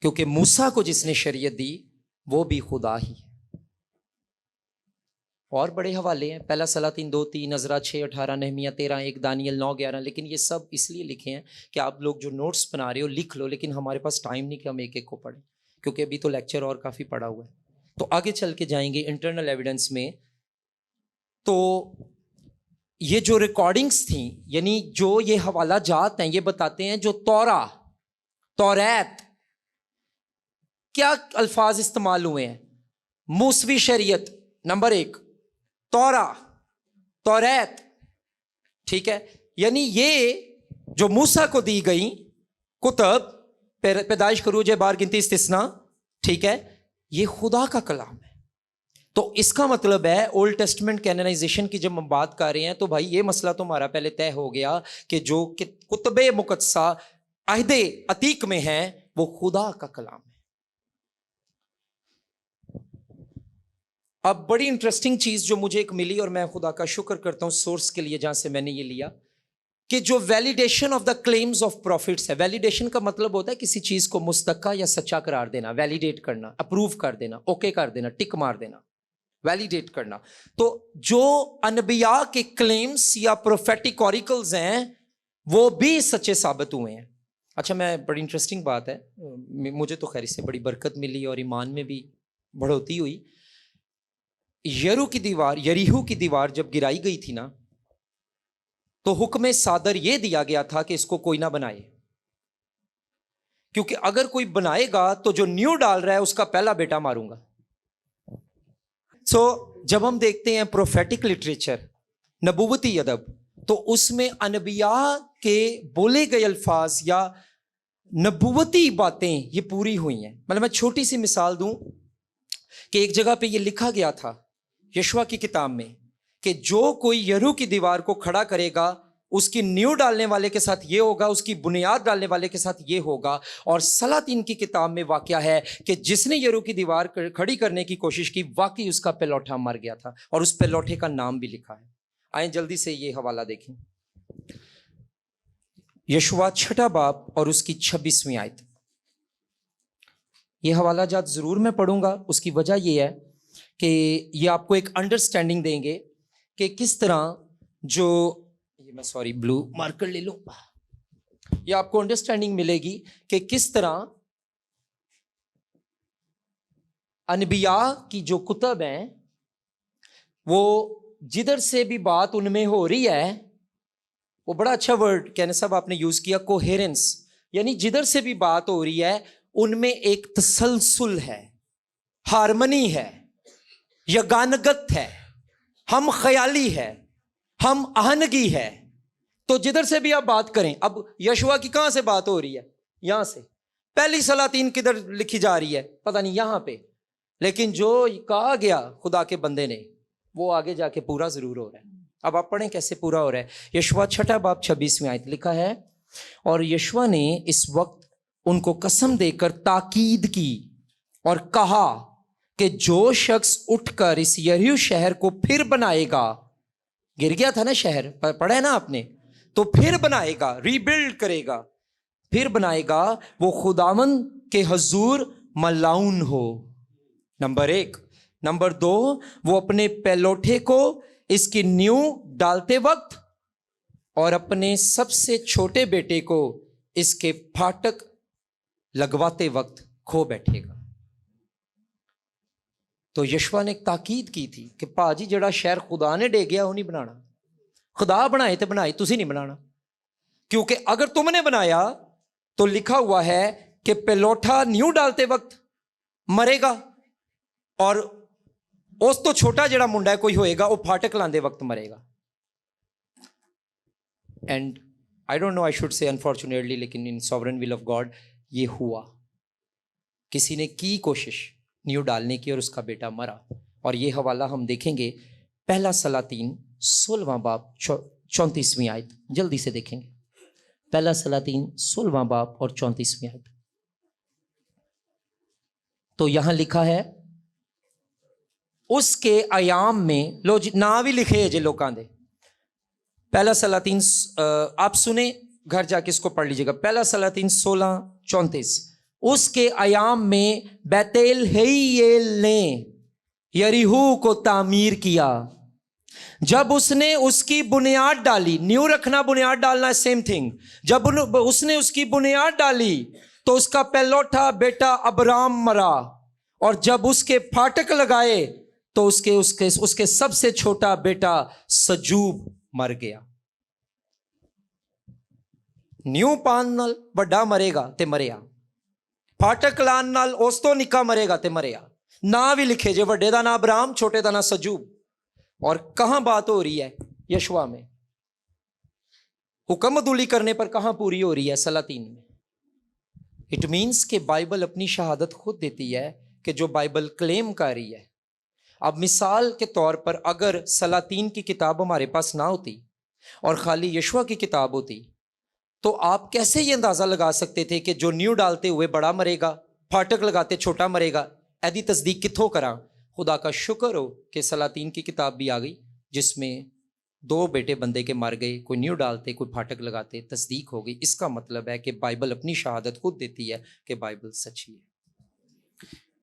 کیونکہ موسیٰ کو جس نے شریعت دی وہ بھی خدا ہی ہے. اور بڑے حوالے ہیں پہلا سلاطین 2:3 عزرا 6:18 نہمیہ 13:1 دانیل 9:11 لیکن یہ سب اس لیے لکھے ہیں کہ آپ لوگ جو نوٹس بنا رہے ہو لکھ لو لیکن ہمارے پاس ٹائم نہیں کہ ہم ایک ایک کو پڑھیں کیونکہ ابھی تو لیکچر اور کافی پڑا ہوا ہے. تو آگے چل کے جائیں گے انٹرنل ایویڈنس میں. تو یہ جو ریکارڈنگز تھیں یعنی جو یہ حوالہ جات ہیں یہ بتاتے ہیں جو توریت کیا الفاظ استعمال ہوئے ہیں. موسوی شریعت نمبر 1، توریت. ٹھیک ہے. یعنی یہ جو موسیٰ کو دی گئی کتب پیدائش خروج بار گنتی استثناء ٹھیک ہے یہ خدا کا کلام ہے. تو اس کا مطلب ہے اولڈ ٹیسٹمنٹ کینونائزیشن کی جب ہم بات کر رہے ہیں تو بھائی یہ مسئلہ تو ہمارا پہلے طے ہو گیا کہ جو کتب مقدسہ عہد عتیق میں ہیں وہ خدا کا کلام ہے. اب بڑی انٹرسٹنگ چیز جو مجھے ایک ملی اور میں خدا کا شکر کرتا ہوں سورس کے لیے جہاں سے میں نے یہ لیا کہ جو validation of the claims of prophets ہے. ویلیڈیشن کا مطلب ہوتا ہے کسی چیز کو مستقہ یا سچا قرار دینا, ویلیڈیٹ کرنا, اپروو کر دینا, اوکے کر دینا, ٹک مار دینا, ویلیڈیٹ کرنا. تو جو انبیاء کے کلیمز یا پروفیٹک اوریکلز ہیں وہ بھی سچے ثابت ہوئے ہیں. اچھا میں بڑی انٹرسٹنگ بات ہے مجھے تو خیر اس سے بڑی برکت ملی اور ایمان میں بھی بڑھوتی ہوئی. یریحو کی دیوار جب گرائی گئی تھی نا تو حکم صادر یہ دیا گیا تھا کہ اس کو کوئی نہ بنائے کیونکہ اگر کوئی بنائے گا تو جو نیو ڈال رہا ہے اس کا پہلا بیٹا ماروں گا. سو جب ہم دیکھتے ہیں پروفیٹک لٹریچر نبوتی ادب تو اس میں انبیاء کے بولے گئے الفاظ یا نبوتی باتیں یہ پوری ہوئی ہیں. مطلب میں چھوٹی سی مثال دوں کہ ایک جگہ پہ یہ لکھا گیا تھا یشوع کی کتاب میں کہ جو کوئی یریحو کی دیوار کو کھڑا کرے گا اس کی نیو ڈالنے والے کے ساتھ یہ ہوگا, اس کی بنیاد ڈالنے والے کے ساتھ یہ ہوگا. اور سلاطین کی کتاب میں واقعہ ہے کہ جس نے یریحو کی دیوار کھڑی کرنے کی کوشش کی واقعی اس کا پلوٹھا مر گیا تھا اور اس پلوٹھے کا نام بھی لکھا ہے. آئیں جلدی سے یہ حوالہ دیکھیں. یشوع 6 باب اور اس کی 26ویں آیت. یہ حوالہ جات ضرور میں پڑھوں گا, اس کی وجہ یہ ہے کہ یہ آپ کو ایک انڈرسٹینڈنگ دیں گے کہ کس طرح جو میں سوری بلو مارکر لے لوں, یہ آپ کو انڈرسٹینڈنگ ملے گی کہ کس طرح انبیاء کی جو کتب ہیں وہ جدھر سے بھی بات ان میں ہو رہی ہے, وہ بڑا اچھا ورڈ کہنے صاحب آپ نے یوز کیا, کوہیرنس, یعنی جدھر سے بھی بات ہو رہی ہے ان میں ایک تسلسل ہے, ہارمنی ہے, یگانگت ہے, ہم خیالی ہے, ہم آہنگی ہے. تو جدھر سے بھی آپ بات کریں, اب یشوع کی کہاں سے بات ہو رہی ہے؟ یہاں سے. پہلی سلاطین کدھر لکھی جا رہی ہے؟ پتہ نہیں, یہاں پہ. لیکن جو کہا گیا خدا کے بندے نے وہ آگے جا کے پورا ضرور ہو رہا ہے. اب آپ پڑھیں کیسے پورا ہو رہا ہے. یشوع 6 باب 26 آیت لکھا ہے, اور یشوع نے اس وقت ان کو قسم دے کر تاکید کی اور کہا کہ جو شخص اٹھ کر اس یریحو شہر کو پھر بنائے گا, گر گیا تھا نا شہر, پڑھا ہے نا آپ نے, تو پھر بنائے گا, ری بلڈ کرے گا, پھر بنائے گا, وہ خداوند کے حضور ملعون ہو. نمبر 1. نمبر 2, وہ اپنے پہلوٹے کو اس کی نیو ڈالتے وقت اور اپنے سب سے چھوٹے بیٹے کو اس کے پھاٹک لگواتے وقت کھو بیٹھے گا. تو یشوع نے ایک تاکید کی تھی کہ پاجی جڑا شہر خدا نے ڈے گیا وہ نہیں بنانا, خدا بنائے تو بنائے, تسی نہیں بنانا. کیونکہ اگر تم نے بنایا تو لکھا ہوا ہے کہ پلوٹا نیو ڈالتے وقت مرے گا, اور اس تو چھوٹا جڑا منڈا ہے کوئی ہوئے گا وہ پھاٹک لاندے وقت مرے گا. And I don't know, I should say unfortunately, لیکن in sovereign will of God یہ ہوا. کسی نے کی کوشش نیو ڈالنے کی اور اس کا بیٹا مرا. اور یہ حوالہ ہم دیکھیں گے پہلا سلاطین 16 باب 34 آیت, جلدی سے دیکھیں گے. پہلا سلاطین 16 باب اور 34 آیت. تو یہاں لکھا ہے اس کے ایام میں, لو جی نا بھی لکھے جے لوکاں دے. پہلا سلاطین آپ سنیں گھر جا کے اس کو پڑھ لیجیے گا. پہلا سلاطین 16:34. اس کے ایام میں بیتیل ہیل نے یریحو کو تعمیر کیا. جب اس نے اس کی بنیاد ڈالی, نیو رکھنا بنیاد ڈالنا ہے سیم تھنگ. جب اس نے اس کی بنیاد ڈالی تو اس کا پہلوٹا بیٹا ابرام مرا, اور جب اس کے پھاٹک لگائے تو اس کے سب سے چھوٹا بیٹا سجوب مر گیا. نیو پان نال بڑا مرے گا تے مریا, پھاٹک لان نال اس تو نکا مرے گا تے مریا. نا بھی لکھے جے, وڈے دا نا ابرام, چھوٹے دا نا سجوب. اور کہاں بات ہو رہی ہے؟ یشوع میں. حکم عدولی کرنے پر کہاں پوری ہو رہی ہے؟ سلاطین میں. اٹ مینس کہ بائبل اپنی شہادت خود دیتی ہے کہ جو بائبل کلیم کر رہی ہے. اب مثال کے طور پر اگر سلاطین کی کتاب ہمارے پاس نہ ہوتی اور خالی یشوع کی کتاب ہوتی تو آپ کیسے یہ اندازہ لگا سکتے تھے کہ جو نیو ڈالتے ہوئے بڑا مرے گا, پھاٹک لگاتے چھوٹا مرے گا؟ ایدی تصدیق کتھوں کراں؟ خدا کا شکر ہو کہ سلاطین کی کتاب بھی آ گئی جس میں 2 بیٹے بندے کے مر گئے, کوئی نیو ڈالتے کوئی پھاٹک لگاتے, تصدیق ہو گئی. اس کا مطلب ہے کہ بائبل اپنی شہادت خود دیتی ہے کہ بائبل سچی ہے.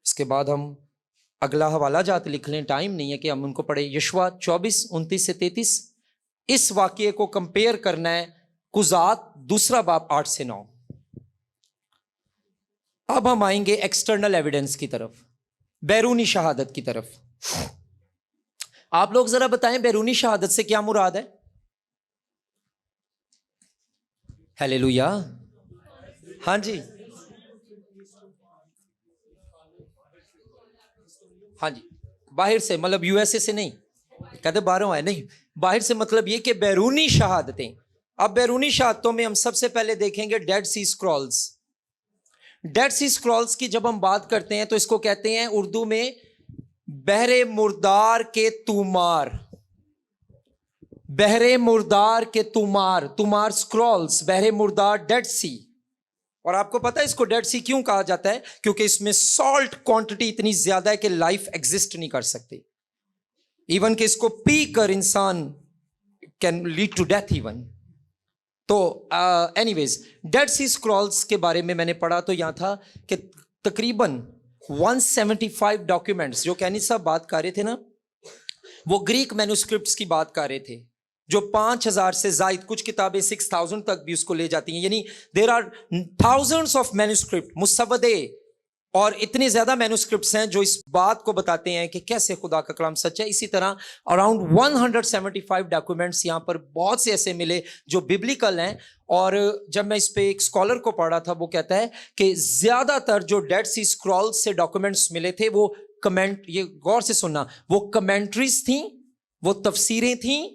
اس کے بعد ہم اگلا حوالہ جات لکھ لیں, ٹائم نہیں ہے کہ ہم ان کو پڑھیں. یشوع 24:29-33. اس واقعے کو کمپیئر کرنا ہے قضات 2 باب 8-9. اب ہم آئیں گے ایکسٹرنل ایویڈنس کی طرف, بیرونی شہادت کی طرف. آپ لوگ ذرا بتائیں بیرونی شہادت سے کیا مراد ہے؟ ہیلیلویا. ہاں جی, ہاں جی, باہر سے مطلب یو ایس اے سے نہیں, کہتے باہروں آئے نہیں, باہر سے مطلب یہ کہ بیرونی شہادتیں. اب بیرونی شہادتوں میں ہم سب سے پہلے دیکھیں گے dead Sea scrolls. Dead Sea scrolls کی جب ہم بات کرتے ہیں تو اس کو کہتے ہیں اردو میں بحر مردار کے تومار. بحر مردار کے تومار, تومار اسکرولز, بحر مردار, ڈیڈ سی. اور آپ کو پتا ہے اس کو ڈیڈ سی کیوں کہا جاتا ہے؟ کیونکہ اس میں سالٹ کوانٹٹی اتنی زیادہ ہے کہ لائف ایگزسٹ نہیں کر سکتے. ایون کہ اس کو پی کر انسان can lead to death even. تو anyways Dead Sea Scrolls کے بارے میں نے پڑھا تو یہاں تھا کہ تقریباً 175 ڈاکیومنٹس, جو کینی صاحب بات کر رہے تھے نا, وہ گریک مینوسکرپٹس کی بات کر رہے تھے جو 5000 سے زائد, کچھ کتابیں 6000 تک بھی اس کو لے جاتی ہیں, یعنی there are thousands of manuscript مسودے, اور اتنے زیادہ مینوسکرپٹس ہیں جو اس بات کو بتاتے ہیں کہ کیسے خدا کا کلام سچ ہے. اسی طرح اراؤنڈ 175 ڈاکومنٹس یہاں پر بہت سے ایسے ملے جو ببلیکل ہیں. اور جب میں اس پہ ایک اسکالر کو پڑھا تھا, وہ کہتا ہے کہ زیادہ تر جو ڈیڈ سی اسکرول سے ڈاکومنٹس ملے تھے وہ کمنٹ, یہ غور سے سننا, وہ کمنٹریز تھیں, وہ تفسیریں تھیں,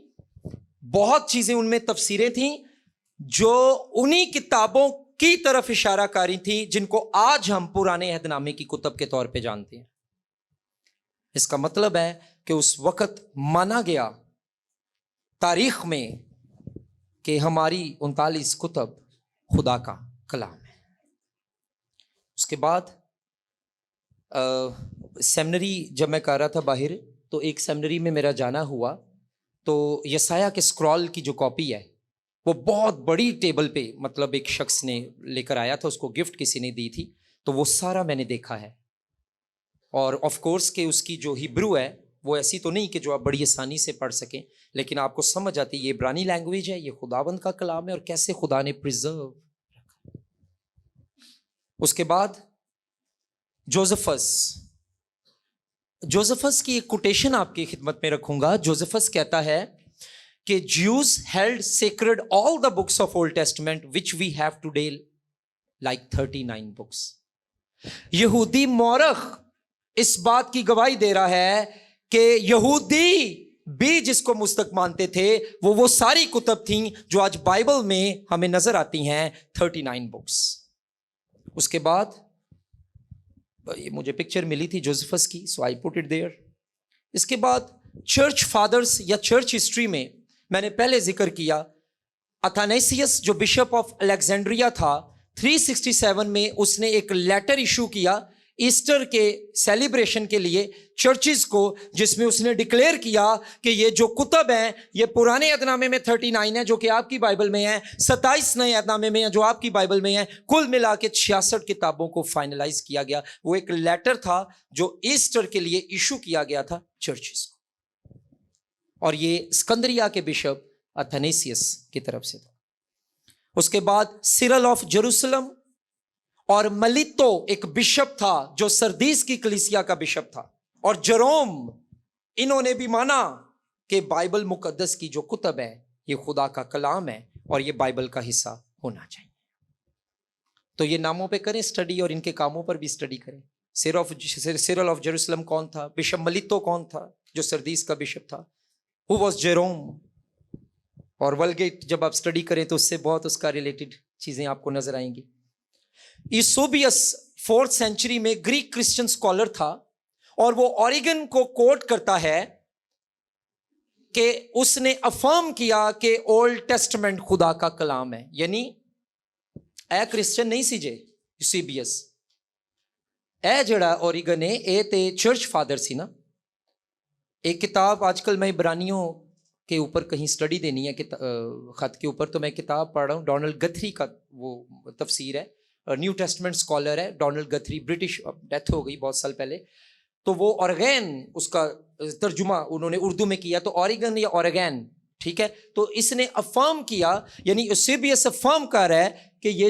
بہت چیزیں ان میں تفسیریں تھیں جو انہی کتابوں کی طرف اشارہ کاری تھی جن کو آج ہم پرانے عہد نامے کی کتب کے طور پہ جانتے ہیں. اس کا مطلب ہے کہ اس وقت مانا گیا تاریخ میں کہ ہماری 39 کتب خدا کا کلام ہے. اس کے بعد سیمنری جب میں کر رہا تھا باہر, تو ایک سیمنری میں میرا جانا ہوا, تو یسایہ کے اسکرول کی جو کاپی ہے وہ بہت بڑی ٹیبل پہ, مطلب ایک شخص نے لے کر آیا تھا, اس کو گفٹ کسی نے دی تھی, تو وہ سارا میں نے دیکھا ہے. اور آف کورس کہ اس کی جو ہیبرو ہے وہ ایسی تو نہیں کہ جو آپ بڑی آسانی سے پڑھ سکیں, لیکن آپ کو سمجھ آتی یہ عبرانی لینگویج ہے, یہ خداوند کا کلام ہے اور کیسے خدا نے پریزرو رکھا. اس کے بعد جوزفس کی ایک کوٹیشن آپ کی خدمت میں رکھوں گا. جوزفس کہتا ہے کہ Jews held sacred all the books of Old Testament which we have today like 39 books. یہودی مورخ اس بات کی گواہی دے رہا ہے کہ یہودی بھی جس کو مستق مانتے تھے وہ ساری کتب تھیں جو آج بائبل میں ہمیں نظر آتی ہیں, 39 بکس. اس کے بعد یہ مجھے پکچر ملی تھی جوزفس کی, سو آئی پٹ اٹ دیئر. اس کے بعد چرچ فادرز یا چرچ ہسٹری میں میں نے پہلے ذکر کیا, اتھانیسیس جو بشپ آف الیگزینڈریا تھا, 367 میں اس نے ایک لیٹر ایشو کیا ایسٹر کے سیلیبریشن کے لیے چرچز کو, جس میں اس نے ڈکلیئر کیا کہ یہ جو کتب ہیں یہ پرانے عہد نامے میں 39 ہیں جو کہ آپ کی بائبل میں ہیں, 27 نئے عہد نامے میں ہیں جو آپ کی بائبل میں ہیں, کل ملا کے 66 کتابوں کو فائنلائز کیا گیا. وہ ایک لیٹر تھا جو ایسٹر کے لیے ایشو کیا گیا تھا چرچز کو, اور یہ اسکندریہ کے بشپ اتھنیسیس کی طرف سے تھا. اس کے بعد سیرل آف جیروسلم اور ملیتو ایک بشپ تھا جو سردیس کی کلیسیا کا بشپ تھا, اور جروم, انہوں نے بھی مانا کہ بائبل مقدس کی جو کتب ہے یہ خدا کا کلام ہے اور یہ بائبل کا حصہ ہونا چاہیے. تو یہ ناموں پہ کریں اسٹڈی اور ان کے کاموں پر بھی اسٹڈی کریں. سیرل آف جیروسلم کون تھا, بشپ ملیتو کون تھا جو سردیس کا بشپ تھا, who was Jerome, اور ولگیٹ جب آپ اسٹڈی کریں تو اس سے بہت اس کا ریلیٹڈ چیزیں آپ کو نظر آئیں گی. ایسوبیس 4th سینچری میں گریک کرسچن اسکالر تھا, اور وہ اوریگن کو کوٹ کرتا ہے کہ اس نے افرم کیا کہ اولڈ ٹیسٹمنٹ خدا کا کلام ہے. یعنی اے کرسچن نہیں سی جے یوسیبیس, اے جڑا اوریگن ہے اے تے چرچ فادر سی نا. ایک کتاب آج کل میں عبرانیوں کے اوپر کہیں اسٹڈی دینی ہے خط کے اوپر, تو میں کتاب پڑھ رہا ہوں, ڈونلڈ گتھری کا وہ تفسیر ہے, نیو ٹیسٹمنٹ اسکالر ہے ڈونلڈ گتھری, برٹش, ڈیتھ ہو گئی بہت سال پہلے. تو وہ اورگین اس کا ترجمہ انہوں نے اردو میں کیا, تو اوریگن یا اورگین, ٹھیک ہے. تو اس نے افرم کیا, یعنی یوسیبیس افرم کر رہا ہے کہ یہ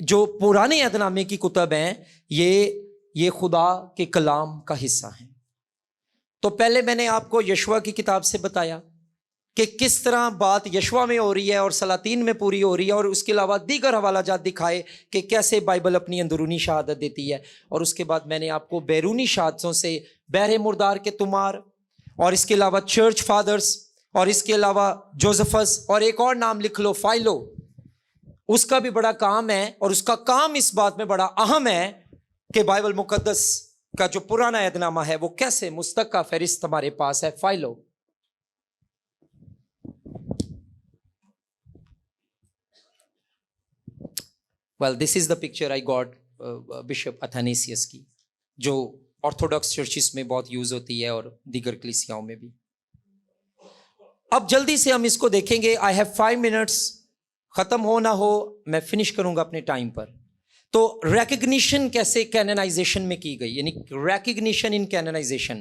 جو پرانے عہد نامے کی کتب ہیں یہ خدا کے کلام کا حصہ ہیں. تو پہلے میں نے آپ کو یشوع کی کتاب سے بتایا کہ کس طرح بات یشوع میں ہو رہی ہے اور سلاطین میں پوری ہو رہی ہے, اور اس کے علاوہ دیگر حوالہ جات دکھائے کہ کیسے بائبل اپنی اندرونی شہادت دیتی ہے. اور اس کے بعد میں نے آپ کو بیرونی شہادتوں سے بحر مردار کے تمار, اور اس کے علاوہ چرچ فادرز, اور اس کے علاوہ جوزفس, اور ایک اور نام لکھ لو فائلو, اس کا بھی بڑا کام ہے. اور اس کا کام اس بات میں بڑا اہم ہے کہ بائبل مقدس کا جو پرانا عہد نامہ ہے وہ کیسے مستق کا فہرست ہمارے پاس ہے. فائلو, well this is the picture I got Bishop Athanasius کی, جو آرتھوڈاکس چرچز میں بہت یوز ہوتی ہے اور دیگر کلیسیاؤں میں بھی. اب جلدی سے ہم اس کو دیکھیں گے. I have 5 minutes, ختم ہو نہ ہو میں فنش کروں گا اپنے ٹائم پر. تو ریکگنیشن کیسے کیننائزیشن میں کی گئی, یعنی ریکگنیشن ان کیننائزیشن.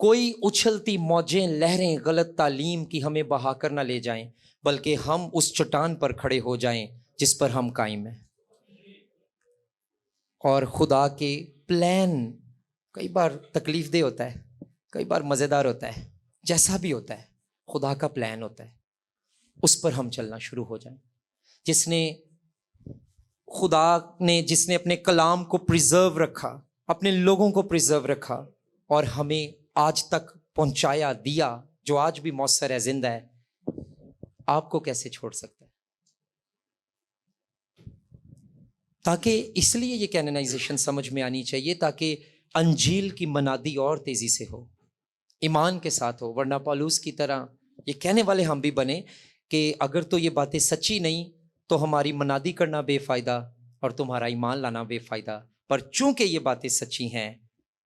کوئی اچھلتی موجیں لہریں غلط تعلیم کی ہمیں بہا کر نہ لے جائیں، بلکہ ہم اس چٹان پر کھڑے ہو جائیں جس پر ہم قائم ہیں۔ اور خدا کے پلان کئی بار تکلیف دہ ہوتا ہے، کئی بار مزیدار ہوتا ہے، جیسا بھی ہوتا ہے خدا کا پلان ہوتا ہے، اس پر ہم چلنا شروع ہو جائیں۔ جس نے اپنے کلام کو پریزرو رکھا، اپنے لوگوں کو پریزرو رکھا اور ہمیں آج تک پہنچایا دیا، جو آج بھی مؤثر ہے، زندہ ہے، آپ کو کیسے چھوڑ سکتا ہے؟ تاکہ اس لیے یہ کینونائزیشن سمجھ میں آنی چاہیے، تاکہ انجیل کی منادی اور تیزی سے ہو، ایمان کے ساتھ ہو، ورنہ پالوس کی طرح یہ کہنے والے ہم بھی بنے کہ اگر تو یہ باتیں سچی نہیں تو ہماری منادی کرنا بے فائدہ اور تمہارا ایمان لانا بے فائدہ، پر چونکہ یہ باتیں سچی ہیں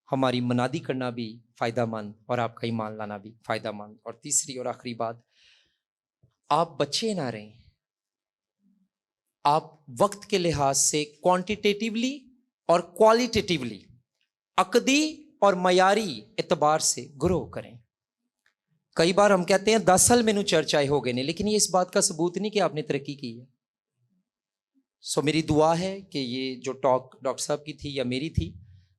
ہماری منادی کرنا بھی فائدہ مند اور آپ کا ایمان لانا بھی فائدہ مند۔ اور تیسری اور آخری بات، آپ بچے نہ رہیں، آپ وقت کے لحاظ سے کوانٹیٹیولی اور کوالیٹیٹیولی عقدی اور معیاری اعتبار سے گرو کریں۔ کئی بار ہم کہتے ہیں 10 سال مینوں چرچ آئے ہو گئے نے، لیکن یہ اس بات کا ثبوت نہیں کہ آپ نے ترقی کی ہے۔ سو میری دعا ہے کہ یہ جو ٹاک ڈاکٹر صاحب کی تھی یا میری تھی،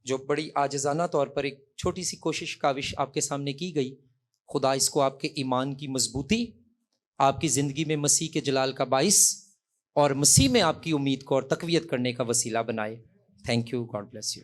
جو بڑی عاجزانہ طور پر ایک چھوٹی سی کاوش آپ کے سامنے کی گئی، خدا اس کو آپ کے ایمان کی مضبوطی، آپ کی زندگی میں مسیح کے جلال کا باعث اور مسیح میں آپ کی امید کو اور تقویت کرنے کا وسیلہ بنائے۔ Thank you, God bless you.